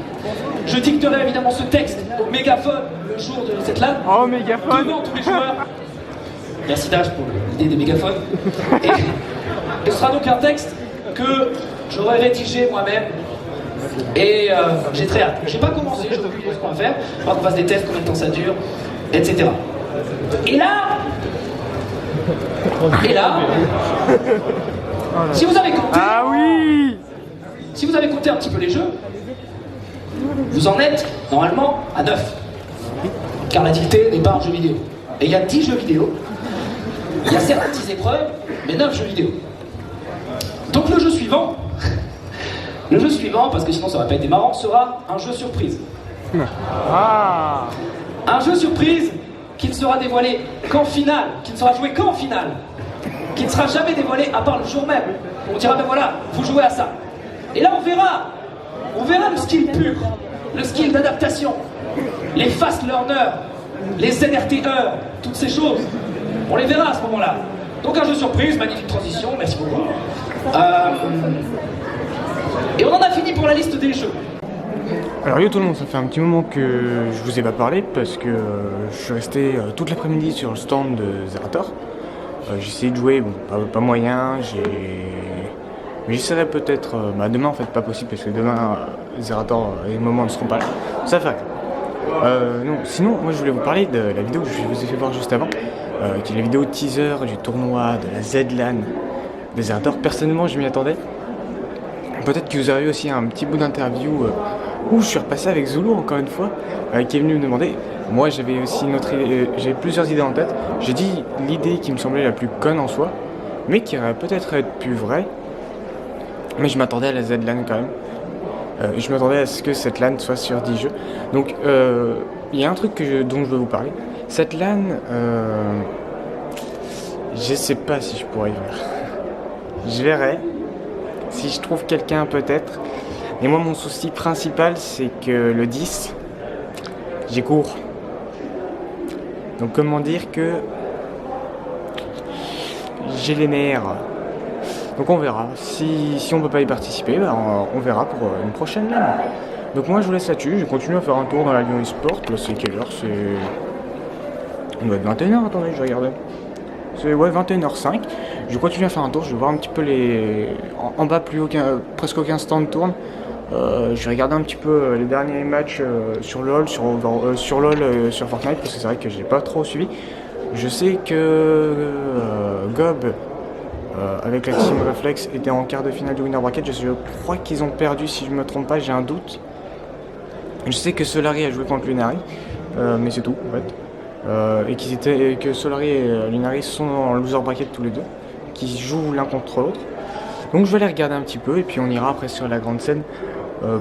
Je dicterai évidemment ce texte au mégaphone le jour de cette lab. Oh, mégaphone devant tous les joueurs. Merci Dash pour l'idée des mégaphones. Et ce sera donc un texte que j'aurai rédigé moi-même. Et j'ai très hâte. J'ai pas commencé, je sais plus ce qu'on va faire. Il faudra qu'on fasse des tests, combien de temps ça dure, etc. Et là, si vous avez compté, si vous avez compté un petit peu les jeux, vous en êtes normalement à 9. Car la dictée n'est pas un jeu vidéo. Et il y a 10 jeux vidéo. Il y a certes 10 épreuves, mais 9 jeux vidéo. Donc le jeu suivant, parce que sinon ça va pas être marrant, sera un jeu surprise. Un jeu surprise qui ne sera dévoilé qu'en finale, qui ne sera joué qu'en finale, qui ne sera jamais dévoilé à part le jour même. On dira ben voilà, vous jouez à ça. Et là on verra le skill pur, le skill d'adaptation, les fast learners, les NRT-ers, toutes ces choses. On les verra à ce moment-là. Donc un jeu surprise, magnifique transition, merci beaucoup. Et on en a fini pour la liste des jeux. Alors yo tout le monde, ça fait un petit moment que je vous ai pas parlé parce que je suis resté toute l'après-midi sur le stand de Zerator. J'ai essayé de jouer, bon, pas moyen, mais j'essaierai peut-être, demain en fait pas possible parce que demain Zerator et le moment ne seront pas là. Ça fait non, sinon moi je voulais vous parler de la vidéo que je vous ai fait voir juste avant, qui est la vidéo teaser du tournoi de la Z-LAN de Zerator. Personnellement je m'y attendais. Peut-être que vous avez eu aussi un petit bout d'interview où je suis repassé avec Zulu encore une fois, qui est venu me demander. Moi j'avais aussi une autre idée, j'avais plusieurs idées en tête. J'ai dit l'idée qui me semblait la plus conne en soi, mais qui aurait peut-être être plus vraie. Mais je m'attendais à la Z-LAN quand même. Je m'attendais à ce que cette LAN soit sur 10 jeux. Donc il y a un truc dont je veux vous parler. Cette LAN, je sais pas si je pourrais y venir. Je verrai. Si je trouve quelqu'un peut-être. Et moi mon souci principal c'est que le 10, j'ai cours. Donc comment dire que j'ai les nerfs. Donc on verra. Si on peut pas y participer, bah on verra pour une prochaine LAN. Donc moi je vous laisse là-dessus, je continue à faire un tour dans la Lyon eSport. Là c'est quelle heure? On doit être 21h, attendez, je regarde. C'est ouais 21h05. Je continue à faire un tour, je vais voir un petit peu les. En bas presque aucun stand tourne. Je vais regarder un petit peu les derniers matchs sur LoL, sur Fortnite, parce que c'est vrai que j'ai pas trop suivi. Je sais que Gob avec la Team Reflex était en quart de finale du Winner Bracket. Je crois qu'ils ont perdu si je me trompe pas, j'ai un doute. Je sais que Solari a joué contre Lunari, mais c'est tout en fait. Et que Solari et Lunari sont en loser bracket tous les deux, qui jouent l'un contre l'autre. Donc je vais aller regarder un petit peu et puis on ira après sur la grande scène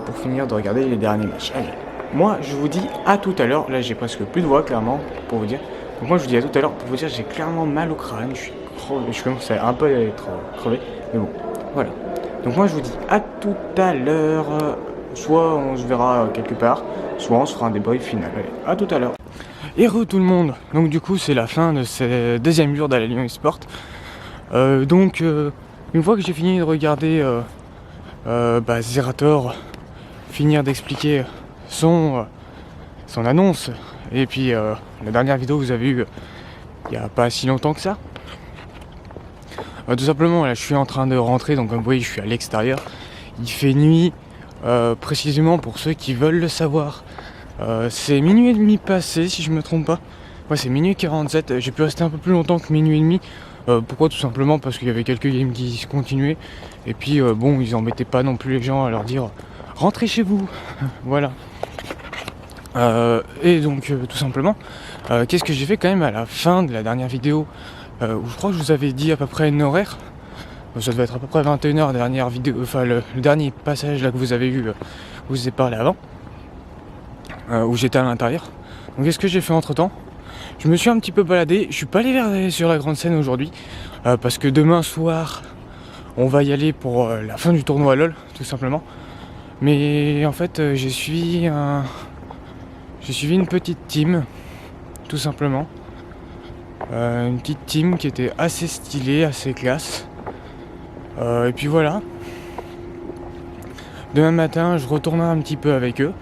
pour finir de regarder les derniers matchs. Allez, moi je vous dis à tout à l'heure. Là j'ai presque plus de voix clairement pour vous dire. Donc moi je vous dis à tout à l'heure pour vous dire j'ai clairement mal au crâne. Je suis crevé, je commence un peu à être crevé, mais bon voilà. Donc moi je vous dis à tout à l'heure. Soit on se verra quelque part, soit on se fera un débrief final. Allez, à tout à l'heure. Et tout le monde. Donc du coup c'est la fin de ce deuxième jour de la Lyon eSport. Une fois que j'ai fini de regarder Zerator finir d'expliquer son annonce, et puis la dernière vidéo que vous avez eue il n'y a pas si longtemps que ça, tout simplement là je suis en train de rentrer, donc comme vous voyez je suis à l'extérieur, il fait nuit, précisément pour ceux qui veulent le savoir, c'est minuit et demi passé si je me trompe pas. Ouais, c'est minuit 47, j'ai pu rester un peu plus longtemps que minuit et demi. Pourquoi? Tout simplement parce qu'il y avait quelques games qui se continuaient. Et puis bon, ils embêtaient pas non plus les gens à leur dire rentrez chez vous. Voilà. Et donc tout simplement, qu'est-ce que j'ai fait quand même à la fin de la dernière vidéo où je crois que je vous avais dit à peu près une horaire. Ça devait être à peu près 21h, dernière vidéo, enfin le dernier passage là que vous avez eu, où je vous ai parlé avant, où j'étais à l'intérieur. Donc qu'est-ce que j'ai fait entre temps? Je me suis un petit peu baladé, je suis pas allé sur la grande scène aujourd'hui, parce que demain soir, on va y aller pour la fin du tournoi LoL, tout simplement. Mais en fait, j'ai suivi une petite team, tout simplement. Une petite team qui était assez stylée, assez classe. Et puis voilà. Demain matin, je retournerai un petit peu avec eux.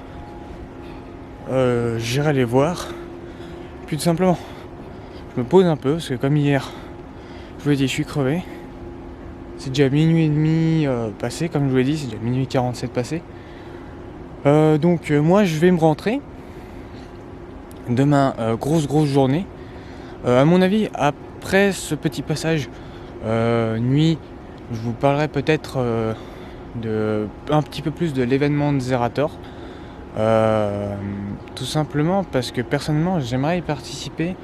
J'irai les voir. Puis tout simplement, je me pose un peu, parce que comme hier, je vous l'ai dit, je suis crevé. C'est déjà minuit et demi passé, comme je vous l'ai dit, c'est déjà minuit 47 passé. Donc moi je vais me rentrer. Demain, grosse journée. À mon avis, après ce petit passage nuit, je vous parlerai peut-être un petit peu plus de l'événement de Zerator. Tout simplement parce que personnellement j'aimerais y participer,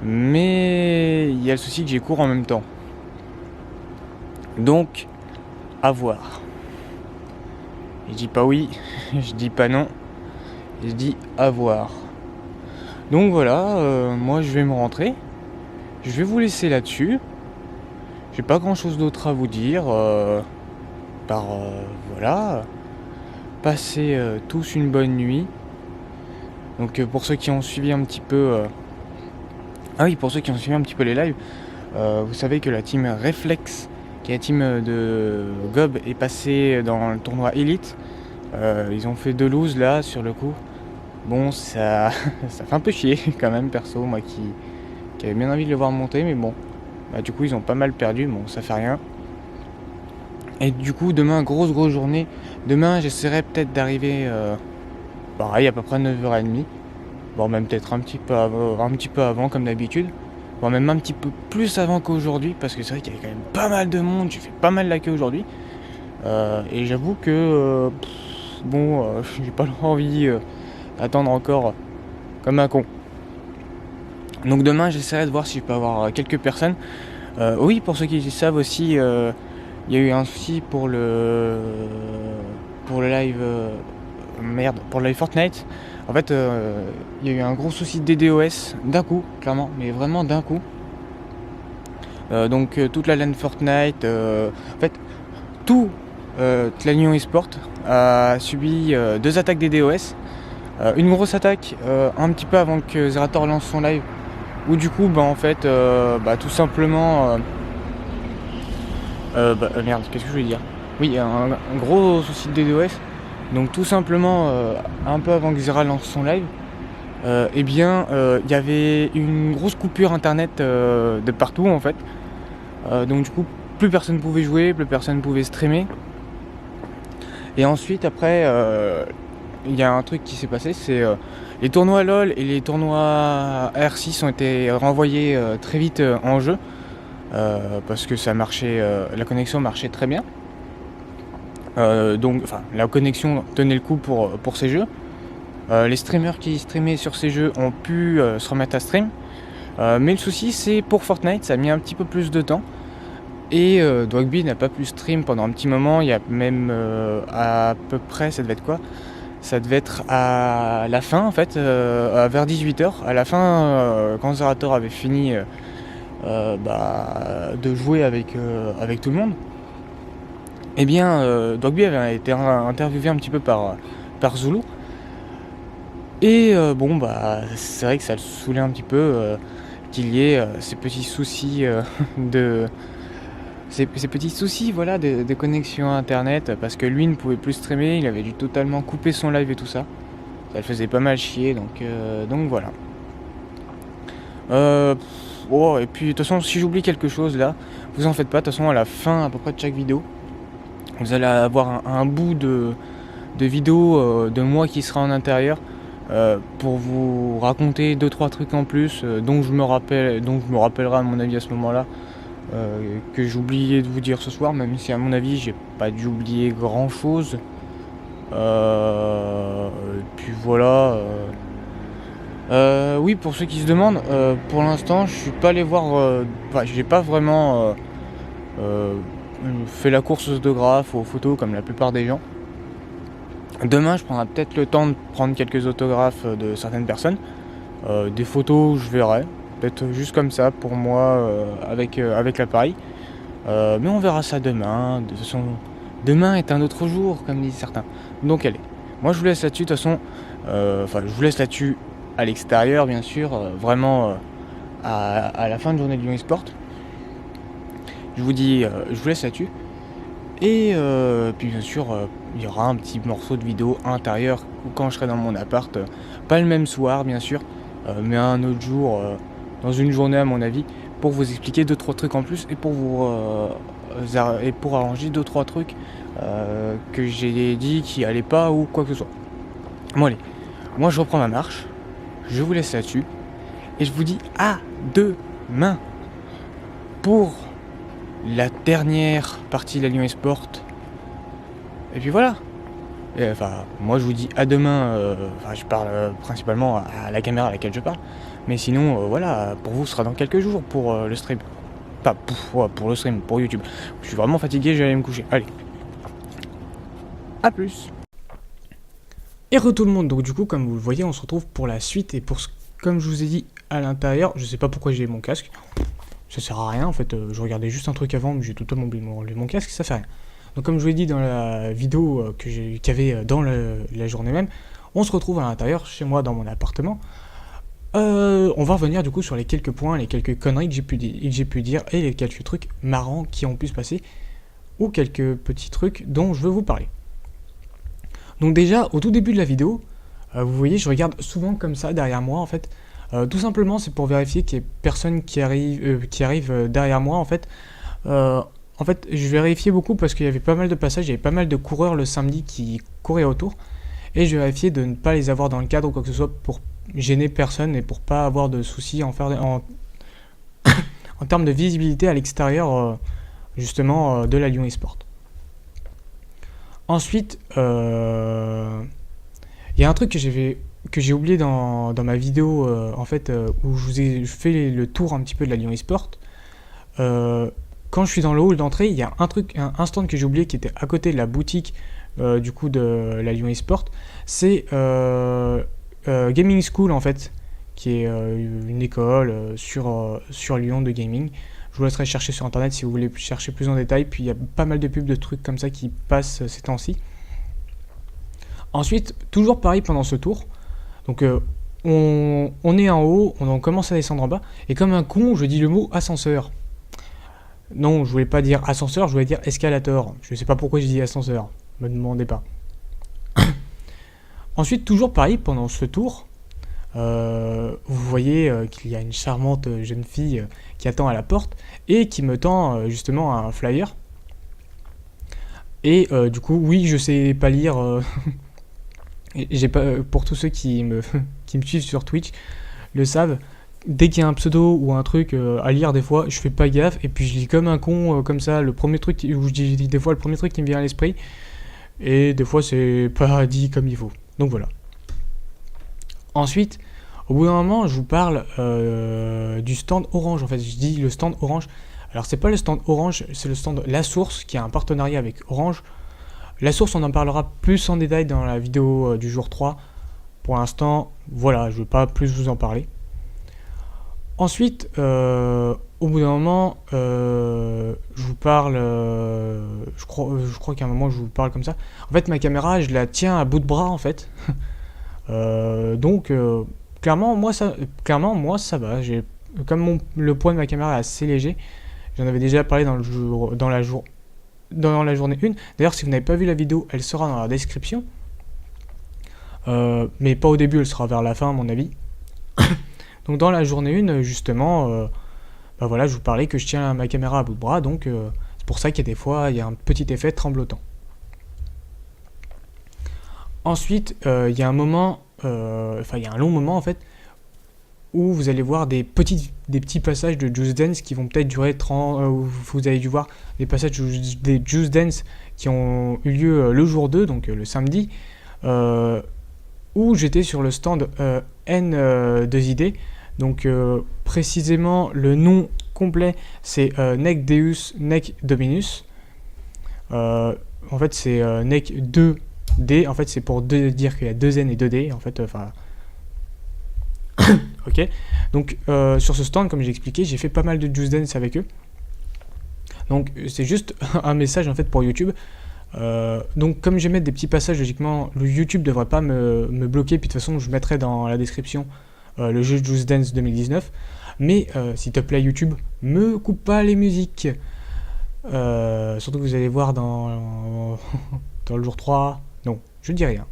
mais il y a le souci que j'ai cours en même temps. Donc, à voir. Je dis pas oui, je dis pas non, je dis à voir. Donc voilà, moi je vais me rentrer. Je vais vous laisser là-dessus. J'ai pas grand chose d'autre à vous dire. Voilà. Passez tous une bonne nuit. Donc pour ceux qui ont suivi un petit peu pour ceux qui ont suivi un petit peu les lives, vous savez que la team Reflex, qui est la team de Gob, est passée dans le tournoi Elite. Ils ont fait 2 loses là sur le coup. Bon, ça fait un peu chier quand même, perso, moi qui avait bien envie de le voir monter, mais bon, du coup ils ont pas mal perdu, bon ça fait rien. Et du coup demain, grosse journée. Demain j'essaierai peut-être d'arriver pareil à peu près 9h30. Bon, même peut-être un petit peu avant comme d'habitude. Bon, même un petit peu plus avant qu'aujourd'hui, parce que c'est vrai qu'il y avait quand même pas mal de monde. J'ai fait pas mal la queue aujourd'hui. Et j'avoue que j'ai pas envie d'attendre encore comme un con. Donc demain j'essaierai de voir si je peux avoir quelques personnes. Oui, pour ceux qui savent aussi, il y a eu un souci pour pour le live pour le live Fortnite. En fait, il y a eu un gros souci de DDoS d'un coup, clairement, mais vraiment d'un coup. Donc toute la LAN Fortnite, en fait, toute la Lyon eSport a subi 2 attaques DDoS. Une grosse attaque un petit peu avant que Zerator lance son live, où du coup, en fait, tout simplement... merde, qu'est-ce que je voulais dire? Oui, un gros souci de DDoS. Donc tout simplement, un peu avant que Zera lance son live, il y avait une grosse coupure internet de partout en fait. Donc du coup, plus personne pouvait jouer, plus personne pouvait streamer. Et ensuite, après, il y a un truc qui s'est passé, c'est les tournois LOL et les tournois R6 ont été renvoyés très vite en jeu. Parce que ça marchait, la connexion marchait très bien. Donc la connexion tenait le coup pour ces jeux. Les streamers qui streamaient sur ces jeux ont pu se remettre à stream. Mais le souci, c'est pour Fortnite, ça a mis un petit peu plus de temps. Et Dwagby n'a pas pu stream pendant un petit moment. Il y a même à peu près, ça devait être quoi? Ça devait être à la fin en fait, vers 18h. À la fin, quand Zerator avait fini de jouer avec tout le monde, eh bien Dwagby avait été interviewé un petit peu par Zulu. Et c'est vrai que ça le saoulait un petit peu qu'il y ait ces petits soucis ces petits soucis de connexion internet, parce que lui ne pouvait plus streamer, il avait dû totalement couper son live et tout ça. Ça le faisait pas mal chier, donc voilà. Et puis de toute façon, si j'oublie quelque chose là, vous en faites pas. De toute façon, à la fin à peu près de chaque vidéo, vous allez avoir un bout de vidéo de moi qui sera en intérieur pour vous raconter 2-3 trucs en plus dont je me rappellerai à mon avis à ce moment-là, que j'ai oublié de vous dire ce soir, même si à mon avis j'ai pas dû oublier grand chose. Et puis voilà. Oui, pour ceux qui se demandent, pour l'instant je suis pas allé voir, j'ai pas vraiment fait la course aux autographes ou aux photos comme la plupart des gens. Demain je prendrai peut-être le temps de prendre quelques autographes de certaines personnes. Des photos je verrai, peut-être juste comme ça pour moi avec l'appareil. Mais on verra ça demain. De toute façon, demain est un autre jour comme disent certains. Donc allez, moi je vous laisse là-dessus. De toute façon, je vous laisse là-dessus à l'extérieur bien sûr, vraiment à la fin de journée de Lyon eSport. Je vous dis, je vous laisse là-dessus. Et puis bien sûr, il y aura un petit morceau de vidéo intérieur quand je serai dans mon appart. Pas le même soir bien sûr, mais un autre jour, dans une journée à mon avis, pour vous expliquer 2-3 trucs en plus et pour vous pour arranger 2-3 trucs que j'ai dit qui allaient pas ou quoi que ce soit. Bon allez, moi je reprends ma marche, je vous laisse là-dessus et je vous dis à demain pour la dernière partie de la Lyon eSport. Et puis voilà. Et, moi je vous dis à demain. Je parle principalement à la caméra à laquelle je parle. Mais sinon, voilà, pour vous ce sera dans quelques jours pour le stream. Pas pour le stream, pour YouTube. Je suis vraiment fatigué, je vais aller me coucher. Allez. A plus. Et tout le monde. Donc du coup, comme vous le voyez, on se retrouve pour la suite. Et comme je vous ai dit à l'intérieur, je sais pas pourquoi j'ai mon casque. Ça sert à rien en fait, je regardais juste un truc avant mais j'ai totalement oublié mon casque, ça fait rien. Donc comme je vous l'ai dit dans la vidéo qu'il y avait dans la journée même, on se retrouve à l'intérieur, chez moi dans mon appartement. On va revenir du coup sur les quelques points, les quelques conneries que j'ai pu dire et les quelques trucs marrants qui ont pu se passer, ou quelques petits trucs dont je veux vous parler. Donc déjà, au tout début de la vidéo, vous voyez, je regarde souvent comme ça derrière moi en fait. Tout simplement, c'est pour vérifier qu'il y ait personne qui arrive derrière moi. En fait, je vérifiais beaucoup parce qu'il y avait pas mal de passages, il y avait pas mal de coureurs le samedi qui couraient autour. Et je vérifiais de ne pas les avoir dans le cadre ou quoi que ce soit pour gêner personne et pour pas avoir de soucis en termes de visibilité à l'extérieur, justement, de la Lyon eSport. Ensuite, il y a un truc que j'ai oublié dans ma vidéo où je vous ai fait le tour un petit peu de la Lyon eSport. quand je suis dans le hall d'entrée, il y a un stand que j'ai oublié qui était à côté de la boutique du coup de la Lyon eSport. C'est Gaming School en fait, qui est une école sur Lyon de gaming. Je vous laisserai chercher sur internet si vous voulez chercher plus en détail. Puis il y a pas mal de pubs de trucs comme ça qui passent ces temps-ci. Ensuite, toujours pareil pendant ce tour. Donc on est en haut, on commence à descendre en bas. Et comme un con, je dis le mot ascenseur. Non, je voulais pas dire ascenseur, je voulais dire escalator. Je sais pas pourquoi je dis ascenseur. Me demandez pas. Ensuite, toujours pareil pendant ce tour. Vous voyez qu'il y a une charmante jeune fille qui attend à la porte et qui me tend justement un flyer. Et du coup, oui, je sais pas lire. J'ai pas, pour tous ceux qui me suivent sur Twitch le savent, dès qu'il y a un pseudo ou un truc à lire, des fois, je fais pas gaffe et puis je lis comme un con, comme ça, le premier truc, ou je dis des fois le premier truc qui me vient à l'esprit, et des fois c'est pas dit comme il faut. Donc voilà. Ensuite, au bout d'un moment, je vous parle du stand Orange. En fait, je dis le stand Orange. Alors, c'est pas le stand Orange, c'est le stand La Source qui a un partenariat avec Orange. La Source, on en parlera plus en détail dans la vidéo du jour 3. Pour l'instant, voilà, je ne vais pas plus vous en parler. Ensuite, au bout d'un moment, je vous parle, je crois qu'à un moment, je vous parle comme ça. En fait, ma caméra, je la tiens à bout de bras, en fait. Donc, clairement, moi, ça va. Comme le poids de ma caméra est assez léger, j'en avais déjà parlé dans la journée 1. D'ailleurs, si vous n'avez pas vu la vidéo, elle sera dans la description. Mais pas au début, elle sera vers la fin, à mon avis. Donc, dans la journée 1, justement, bah voilà, je vous parlais que je tiens ma caméra à bout de bras. Donc, c'est pour ça qu'il y a des fois, il y a un petit effet tremblotant. Ensuite, il y a un moment, il y a un long moment, en fait, où vous allez voir des petits passages de Just Dance qui vont peut-être durer 30... vous avez dû voir des passages des Just Dance qui ont eu lieu le jour 2, donc le samedi, où j'étais sur le stand N2ID. Donc précisément, le nom complet, c'est Nec Deus Nec Dominus. En fait, c'est Nec 2D. En fait, c'est pour dire qu'il y a 2 N et 2 D. En fait, ok, donc sur ce stand, comme j'ai expliqué, j'ai fait pas mal de Just Dance avec eux. Donc c'est juste un message en fait pour YouTube. Donc comme je vais mettre des petits passages, logiquement, le YouTube devrait pas me bloquer. Puis de toute façon, je mettrai dans la description le jeu Just Dance 2019. Mais s'il te plaît YouTube, me coupe pas les musiques. Surtout que vous allez voir dans le jour 3. Non, je dis rien.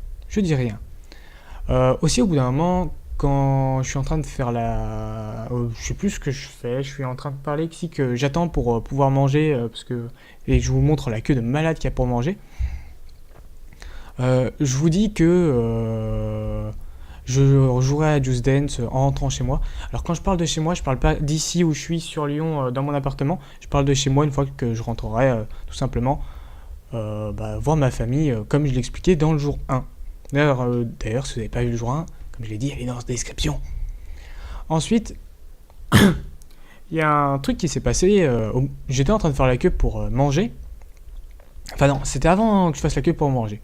Aussi au bout d'un moment, quand je suis en train de faire je sais plus ce que je fais, je suis en train de parler ici que j'attends pour pouvoir manger, et je vous montre la queue de malade qu'il y a pour manger. Je vous dis que je jouerai à Just Dance en rentrant chez moi. Alors quand je parle de chez moi, je parle pas d'ici où je suis sur Lyon, dans mon appartement. Je parle de chez moi une fois que je rentrerai, tout simplement, voir ma famille, comme je l'expliquais dans le jour 1. D'ailleurs, si vous n'avez pas vu le jour 1, comme je l'ai dit, elle est dans la description. Ensuite, il y a un truc qui s'est passé. J'étais en train de faire la queue pour manger. Enfin non, c'était avant que je fasse la queue pour manger.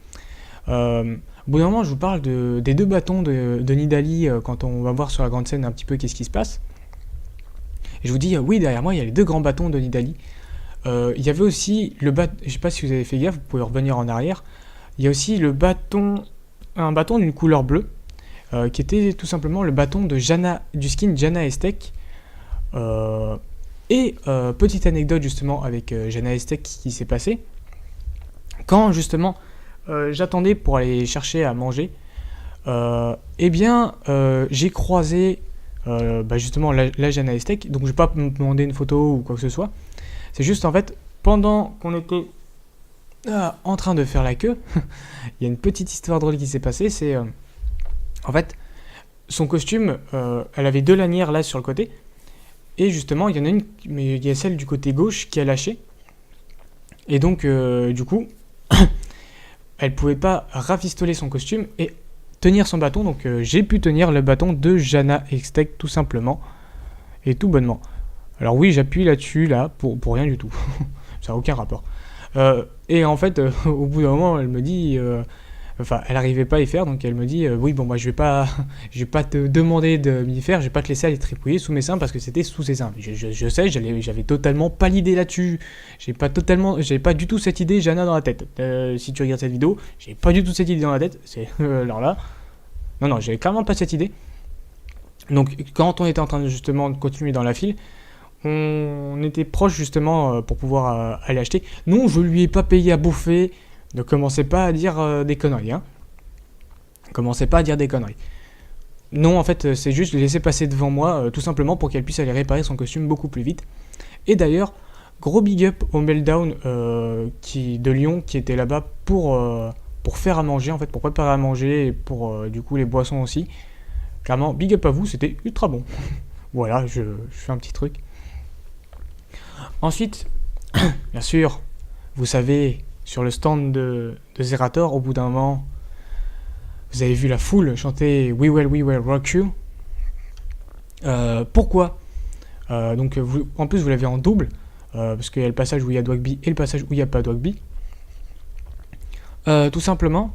Au bout d'un moment, je vous parle des 2 bâtons de Nidalee, quand on va voir sur la grande scène un petit peu qu'est-ce qui se passe. Et je vous dis, oui, derrière moi, il y a les 2 grands bâtons de Nidalee. Il y avait aussi le bâton, je sais pas si vous avez fait gaffe, vous pouvez revenir en arrière. Il y a aussi un bâton d'une couleur bleue. Qui était tout simplement le bâton de du skin Janna Estek. Petite anecdote justement avec Janna Estek qui s'est passé. Quand justement j'attendais pour aller chercher à manger, j'ai croisé justement la Janna Estek. Donc je vais pas me demander une photo ou quoi que ce soit. C'est juste en fait, pendant qu'on était en train de faire la queue, il y a une petite histoire drôle qui s'est passée. C'est en fait, son costume, elle avait 2 lanières là sur le côté. Et justement, il y en a une, mais il y a celle du côté gauche qui a lâché. Et donc, du coup, elle pouvait pas rafistoler son costume et tenir son bâton. Donc, j'ai pu tenir le bâton de Janna Estek tout simplement. Et tout bonnement. Alors oui, j'appuie là-dessus, là, pour rien du tout. Ça n'a aucun rapport. Et en fait, au bout d'un moment, elle me dit... Enfin, elle n'arrivait pas à y faire, donc elle me dit oui, bon, moi je vais pas te demander de m'y faire, je vais pas te laisser aller tripouiller sous mes seins parce que c'était sous ses seins. Je sais, j'avais totalement pas l'idée là-dessus. J'avais pas du tout cette idée, Jana, dans la tête. Si tu regardes cette vidéo, j'ai pas du tout cette idée dans la tête. C'est alors là, non, j'avais clairement pas cette idée. Donc, quand on était en train de justement de continuer dans la file, on était proche justement pour pouvoir aller acheter. Non, je lui ai pas payé à bouffer. Ne commencez pas à dire des conneries, hein. Commencez pas à dire des conneries. Non, en fait, c'est juste laisser passer devant moi, tout simplement pour qu'elle puisse aller réparer son costume beaucoup plus vite. Et d'ailleurs, gros big up au Meltdown de Lyon, qui était là-bas pour faire à manger, en fait, pour préparer à manger et pour du coup les boissons aussi. Clairement, big up à vous, c'était ultra bon. Voilà, je fais un petit truc. Ensuite, bien sûr, vous savez... Sur le stand de Zerator, au bout d'un moment, vous avez vu la foule chanter We Will Rock You. Pourquoi donc, en plus, vous l'avez en double, parce qu'il y a le passage où il y a Dwagby et le passage où il n'y a pas Dwagby. Tout simplement,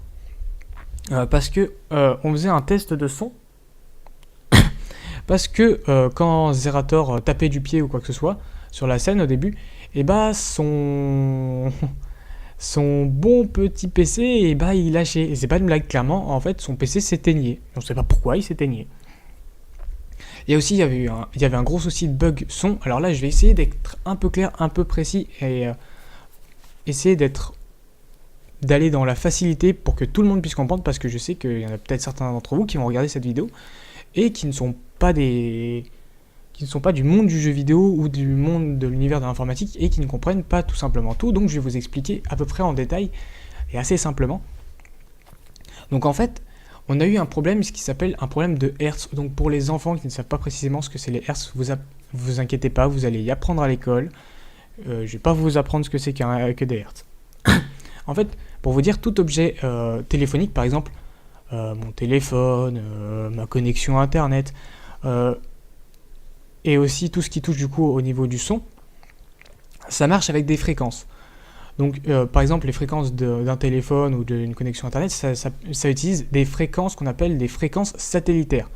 parce que on faisait un test de son. Parce que quand Zerator tapait du pied ou quoi que ce soit, sur la scène au début, et bah son bon petit PC, et bah il lâchait. Et c'est pas une blague, clairement, en fait son PC s'éteignait. On sait pas pourquoi il s'éteignait. Et aussi il y avait un gros souci de bug son. Alors là je vais essayer d'être un peu clair, un peu précis, et essayer d'aller dans la facilité pour que tout le monde puisse comprendre, parce que je sais qu'il y en a peut-être certains d'entre vous qui vont regarder cette vidéo et qui ne sont pas du monde du jeu vidéo ou du monde de l'univers de l'informatique et qui ne comprennent pas tout simplement tout. Donc je vais vous expliquer à peu près en détail et assez simplement. Donc en fait, on a eu un problème, ce qui s'appelle un problème de hertz. Donc pour les enfants qui ne savent pas précisément ce que c'est les hertz, vous inquiétez pas, vous allez y apprendre à l'école. Je vais pas vous apprendre ce que c'est que des hertz. En fait, pour vous dire, tout objet téléphonique, par exemple, mon téléphone, ma connexion internet, et aussi tout ce qui touche du coup au niveau du son, ça marche avec des fréquences. Donc par exemple les fréquences d'un téléphone ou d'une connexion internet, ça utilise des fréquences qu'on appelle des fréquences satellitaires.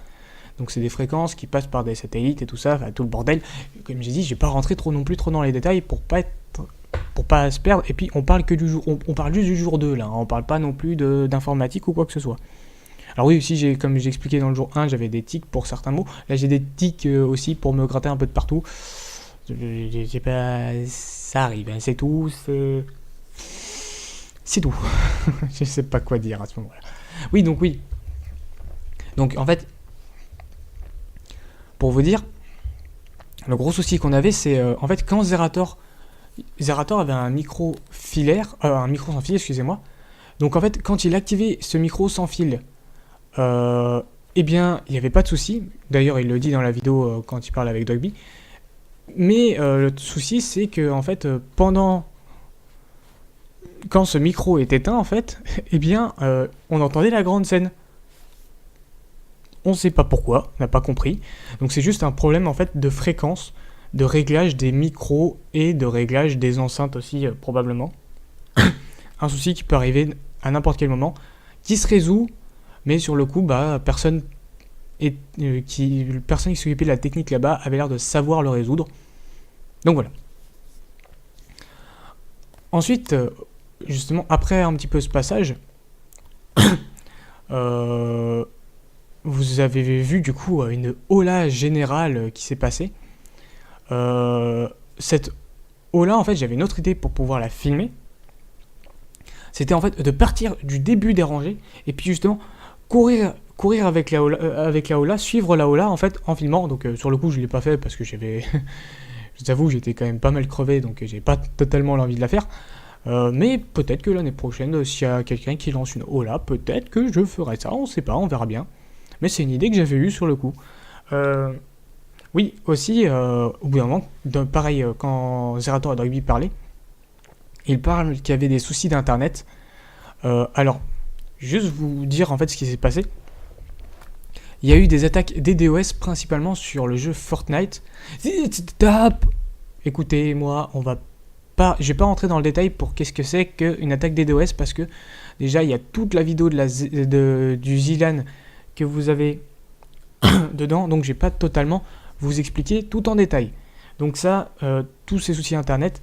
Donc c'est des fréquences qui passent par des satellites et tout ça, enfin, tout le bordel. Comme j'ai dit, je vais pas rentrer trop dans les détails pour pas se perdre. Et puis on parle que du jour, on parle juste du jour 2 là, hein. On parle pas non plus d'informatique ou quoi que ce soit. Alors oui, aussi, comme j'ai expliqué dans le jour 1, j'avais des tics pour certains mots. Là, j'ai des tics aussi pour me gratter un peu de partout. Ça arrive, hein, c'est tout. C'est tout. Je sais pas quoi dire à ce moment-là. Oui. Donc, en fait, pour vous dire, le gros souci qu'on avait, c'est en fait quand Zerator avait un micro filaire, un micro sans fil, excusez-moi. Donc en fait, quand il activait ce micro sans fil, eh bien, il n'y avait pas de souci. D'ailleurs, il le dit dans la vidéo quand il parle avec Dogby. Mais le souci, c'est que en fait, quand ce micro est éteint, en fait, eh bien, on entendait la grande scène. On ne sait pas pourquoi, on n'a pas compris. Donc c'est juste un problème en fait de fréquence, de réglage des micros et de réglage des enceintes aussi probablement. Un souci qui peut arriver à n'importe quel moment, qui se résout. Mais sur le coup, personne qui s'occupait de la technique là-bas avait l'air de savoir le résoudre. Donc voilà. Ensuite, justement, après un petit peu ce passage, vous avez vu du coup une hola générale qui s'est passée. Cette hola, en fait, j'avais une autre idée pour pouvoir la filmer. C'était en fait de partir du début des rangées et puis justement courir avec la hola, suivre la hola en fait en filmant. Donc sur le coup je l'ai pas fait parce que je vous avoue j'étais quand même pas mal crevé, donc j'ai pas totalement l'envie de la faire. Mais peut-être que l'année prochaine, s'il y a quelqu'un qui lance une hola, peut-être que je ferai ça, on sait pas, on verra bien. Mais c'est une idée que j'avais eue sur le coup. Oui, aussi, au bout d'un moment, pareil, quand Zerator et Dogby parlaient, il parle qu'il y avait des soucis d'internet. Alors, juste vous dire en fait ce qui s'est passé. il y a eu des attaques DDoS principalement sur le jeu Fortnite. Stop. Écoutez-moi, je vais pas rentrer dans le détail pour qu'est-ce que c'est qu'une attaque DDoS, parce que déjà il y a toute la vidéo du ZLAN que vous avez dedans, donc je vais pas totalement vous expliquer tout en détail. Donc ça, tous ces soucis internet,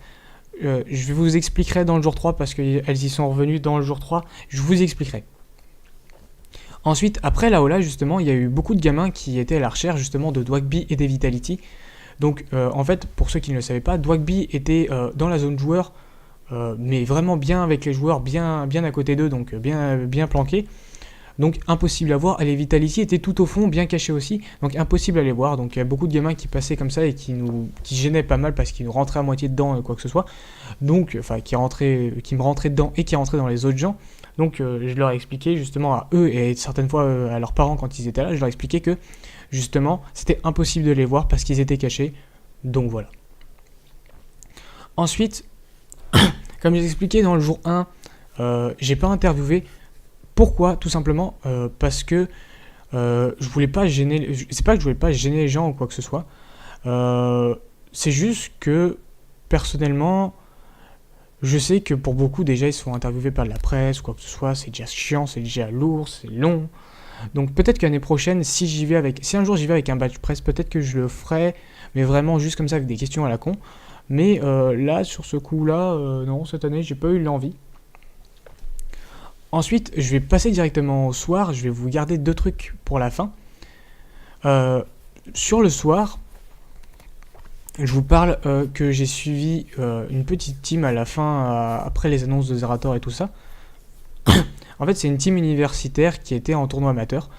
je vous expliquerai dans le jour 3 parce qu'elles y sont revenues dans le jour 3, je vous expliquerai. Ensuite, après la Ola, justement, il y a eu beaucoup de gamins qui étaient à la recherche justement de Dwagby et d'Evitality. Donc en fait, pour ceux qui ne le savaient pas, Dwagby était dans la zone joueur, mais vraiment bien avec les joueurs, bien à côté d'eux, donc bien planqué. Donc impossible à voir, et les Vitality étaient tout au fond, bien cachés aussi, donc impossible à les voir. Donc il y a beaucoup de gamins qui passaient comme ça et qui gênaient pas mal parce qu'ils nous rentraient à moitié dedans, quoi que ce soit. Donc, enfin, qui me rentraient dedans et qui rentraient dans les autres gens. Donc je leur ai expliqué justement à eux et certaines fois à leurs parents quand ils étaient là, je leur ai expliqué que justement c'était impossible de les voir parce qu'ils étaient cachés. Donc voilà. Ensuite, comme je vous expliqué dans le jour 1, j'ai pas interviewé. Pourquoi? Tout simplement parce que je voulais pas gêner. C'est pas que je voulais pas gêner les gens ou quoi que ce soit. C'est juste que personnellement, je sais que pour beaucoup déjà ils se font interviewer par de la presse ou quoi que ce soit. C'est déjà chiant, c'est déjà lourd, c'est long. Donc peut-être qu'année prochaine, si un jour j'y vais avec un badge presse, peut-être que je le ferai, mais vraiment juste comme ça avec des questions à la con. Mais là, sur ce coup-là, non, cette année, j'ai pas eu l'envie. Ensuite, je vais passer directement au soir. Je vais vous garder 2 trucs pour la fin. Sur le soir, je vous parle que j'ai suivi une petite team à la fin, après les annonces de Zerator et tout ça. En fait, c'est une team universitaire qui était en tournoi amateur.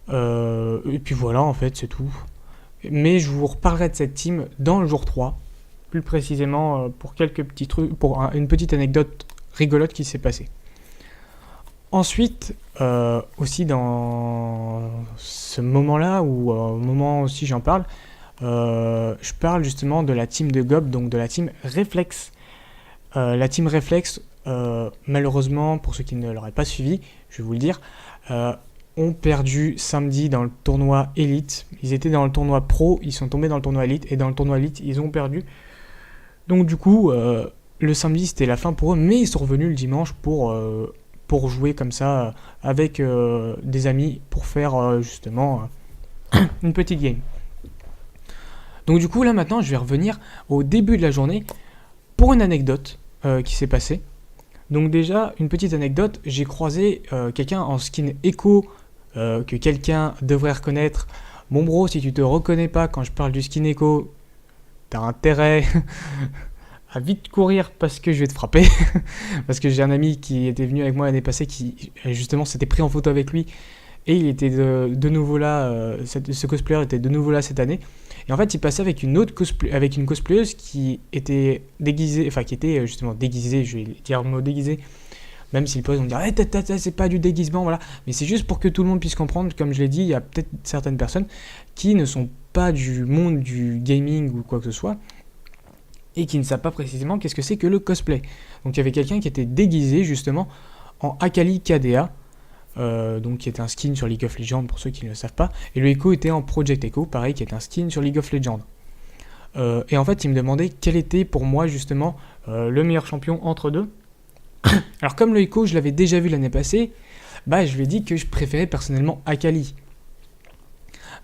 Et puis voilà, en fait, c'est tout. Mais je vous reparlerai de cette team dans le jour 3. Plus précisément pour quelques petits trucs, pour une petite anecdote rigolote qui s'est passée. Ensuite, aussi dans ce moment-là, ou au moment aussi j'en parle, je parle justement de la team de Gob, donc de la team Reflex. La team Reflex, malheureusement, pour ceux qui ne l'auraient pas suivi, je vais vous le dire, ont perdu samedi dans le tournoi Elite. Ils étaient dans le tournoi Pro, ils sont tombés dans le tournoi Elite, et dans le tournoi Elite, ils ont perdu. Donc du coup, le samedi, c'était la fin pour eux, mais ils sont revenus le dimanche pour jouer comme ça avec des amis, pour faire justement une petite game. Donc du coup, là maintenant, je vais revenir au début de la journée pour une anecdote qui s'est passée. Donc déjà, une petite anecdote, j'ai croisé quelqu'un en skin Echo que quelqu'un devrait reconnaître. Bon bro, si tu te reconnais pas quand je parle du skin Echo, t'as intérêt à vite courir parce que je vais te frapper. Parce que j'ai un ami qui était venu avec moi l'année passée qui justement s'était pris en photo avec lui et il était de nouveau là, ce cosplayer était de nouveau là cette année. Et en fait il passait avec une cosplayeuse qui était déguisée, enfin qui était justement déguisée, je vais dire le mot déguisée, même si le poste on dirait c'est pas du déguisement, voilà, mais c'est juste pour que tout le monde puisse comprendre. Comme je l'ai dit, il y a peut-être certaines personnes qui ne sont pas du monde du gaming ou quoi que ce soit, et qui ne savent pas précisément qu'est-ce que c'est que le cosplay. Donc il y avait quelqu'un qui était déguisé justement en Akali KDA, donc qui est un skin sur League of Legends pour ceux qui ne le savent pas, et le Echo était en Project Echo, pareil, qui est un skin sur League of Legends. Et en fait il me demandait quel était pour moi justement le meilleur champion entre deux. Alors comme le Echo je l'avais déjà vu l'année passée, bah je lui ai dit que je préférais personnellement Akali.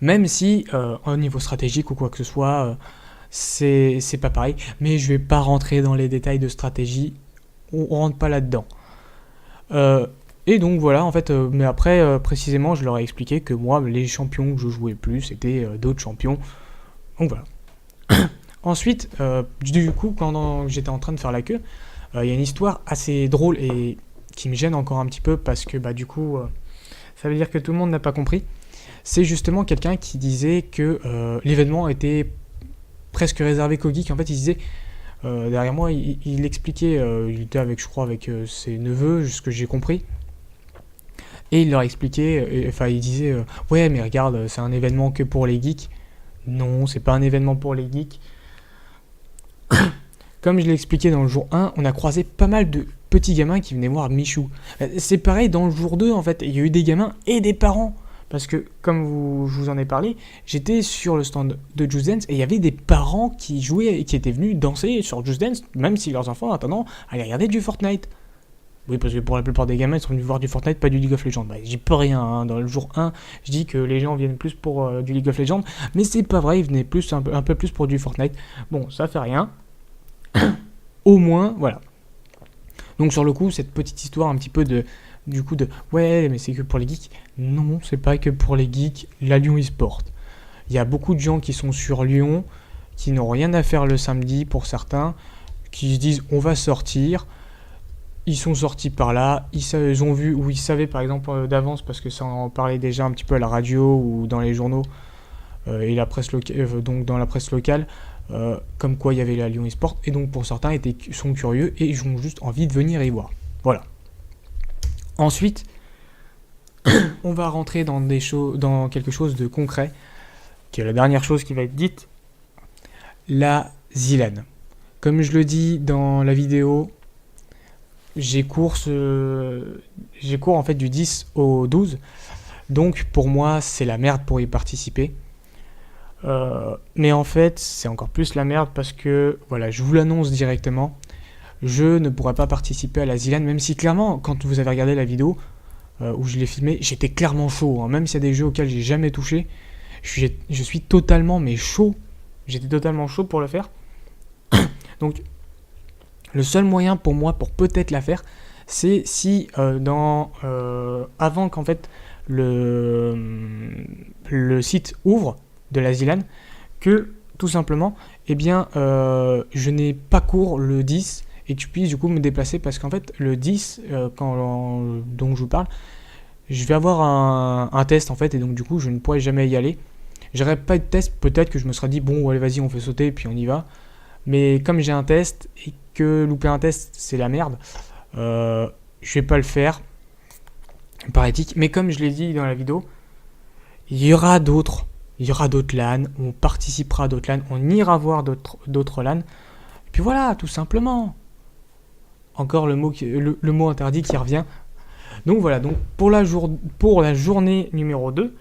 Même si au niveau stratégique ou quoi que ce soit, c'est pas pareil, mais je vais pas rentrer dans les détails de stratégie, on rentre pas là-dedans. Et donc voilà, en fait, mais après, précisément, je leur ai expliqué que moi, les champions que je jouais plus, c'était d'autres champions. Donc voilà. Ensuite, du coup, quand j'étais en train de faire la queue, il y a une histoire assez drôle et qui me gêne encore un petit peu parce que bah, du coup, ça veut dire que tout le monde n'a pas compris. C'est justement quelqu'un qui disait que l'événement était presque réservé qu'aux geeks. En fait, il disait, derrière moi, il expliquait, il était avec, je crois, avec ses neveux, ce que j'ai compris. Et il leur expliquait, enfin, il disait, ouais, mais regarde, c'est un événement que pour les geeks. Non, c'est pas un événement pour les geeks. Comme je l'ai expliqué dans le jour 1, on a croisé pas mal de petits gamins qui venaient voir Michou. C'est pareil dans le jour 2, en fait, il y a eu des gamins et des parents. Parce que, comme je vous en ai parlé, j'étais sur le stand de Just Dance et il y avait des parents qui jouaient et qui étaient venus danser sur Just Dance, même si leurs enfants, en attendant, allaient regarder du Fortnite. Oui, parce que pour la plupart des gamins, ils sont venus voir du Fortnite, pas du League of Legends. Bah, j'y peux rien, hein. Dans le jour 1, je dis que les gens viennent plus pour du League of Legends, mais c'est pas vrai, ils venaient un peu plus pour du Fortnite. Bon, ça fait rien. Au moins, voilà. Donc sur le coup, cette petite histoire un petit peu ouais, mais c'est que pour les geeks. Non, c'est pas que pour les geeks. La Lyon eSport. Il y a beaucoup de gens qui sont sur Lyon, qui n'ont rien à faire le samedi pour certains, qui se disent on va sortir. Ils sont sortis par là, ils ont vu, ou ils savaient par exemple d'avance, parce que ça en parlait déjà un petit peu à la radio ou dans les journaux et la presse donc dans la presse locale, comme quoi il y avait la Lyon eSport, et donc pour certains sont curieux et ils ont juste envie de venir y voir. Voilà. Ensuite, on va rentrer dans quelque chose de concret, qui est la dernière chose qui va être dite, la ZLAN. Comme je le dis dans la vidéo, j'ai cours en fait du 10 au 12, donc pour moi c'est la merde pour y participer. Mais en fait c'est encore plus la merde parce que, voilà, je vous l'annonce directement, je ne pourrai pas participer à la ZLAN, même si clairement, quand vous avez regardé la vidéo où je l'ai filmé, j'étais clairement chaud, hein. Même s'il y a des jeux auxquels j'ai jamais touché, je suis totalement chaud, j'étais totalement chaud pour le faire. Donc le seul moyen pour moi pour peut-être la faire, c'est si avant qu'en fait le site ouvre de la ZLAN, que tout simplement, eh bien, je n'ai pas cours le 10 et que je puisse du coup me déplacer, parce qu'en fait le 10, dont je vous parle, je vais avoir un test en fait, et donc du coup je ne pourrai jamais y aller. J'aurais pas de test, peut-être que je me serais dit bon allez vas-y on fait sauter et puis on y va. Mais comme j'ai un test et que louper un test c'est la merde, je vais pas le faire par éthique. Mais comme je l'ai dit dans la vidéo, il y aura d'autres LAN, on participera à d'autres LAN, on ira voir d'autres LAN. Et puis voilà, tout simplement. Encore le mot interdit qui revient. Donc voilà, donc pour la journée numéro 2,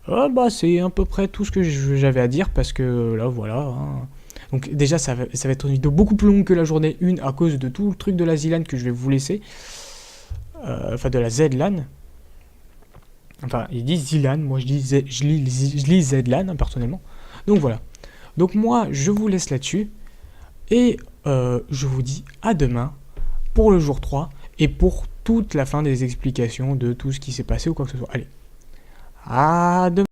bah c'est à peu près tout ce que j'avais à dire, parce que là voilà, hein. Donc déjà ça va être une vidéo beaucoup plus longue que la journée 1 à cause de tout le truc de la ZLAN que je vais vous laisser. Enfin de la ZLAN. Enfin il dit ZLAN, moi je lis ZLAN hein, personnellement. Donc voilà. Donc moi je vous laisse là-dessus. Et je vous dis à demain pour le jour 3 et pour toute la fin des explications de tout ce qui s'est passé ou quoi que ce soit. Allez, à demain.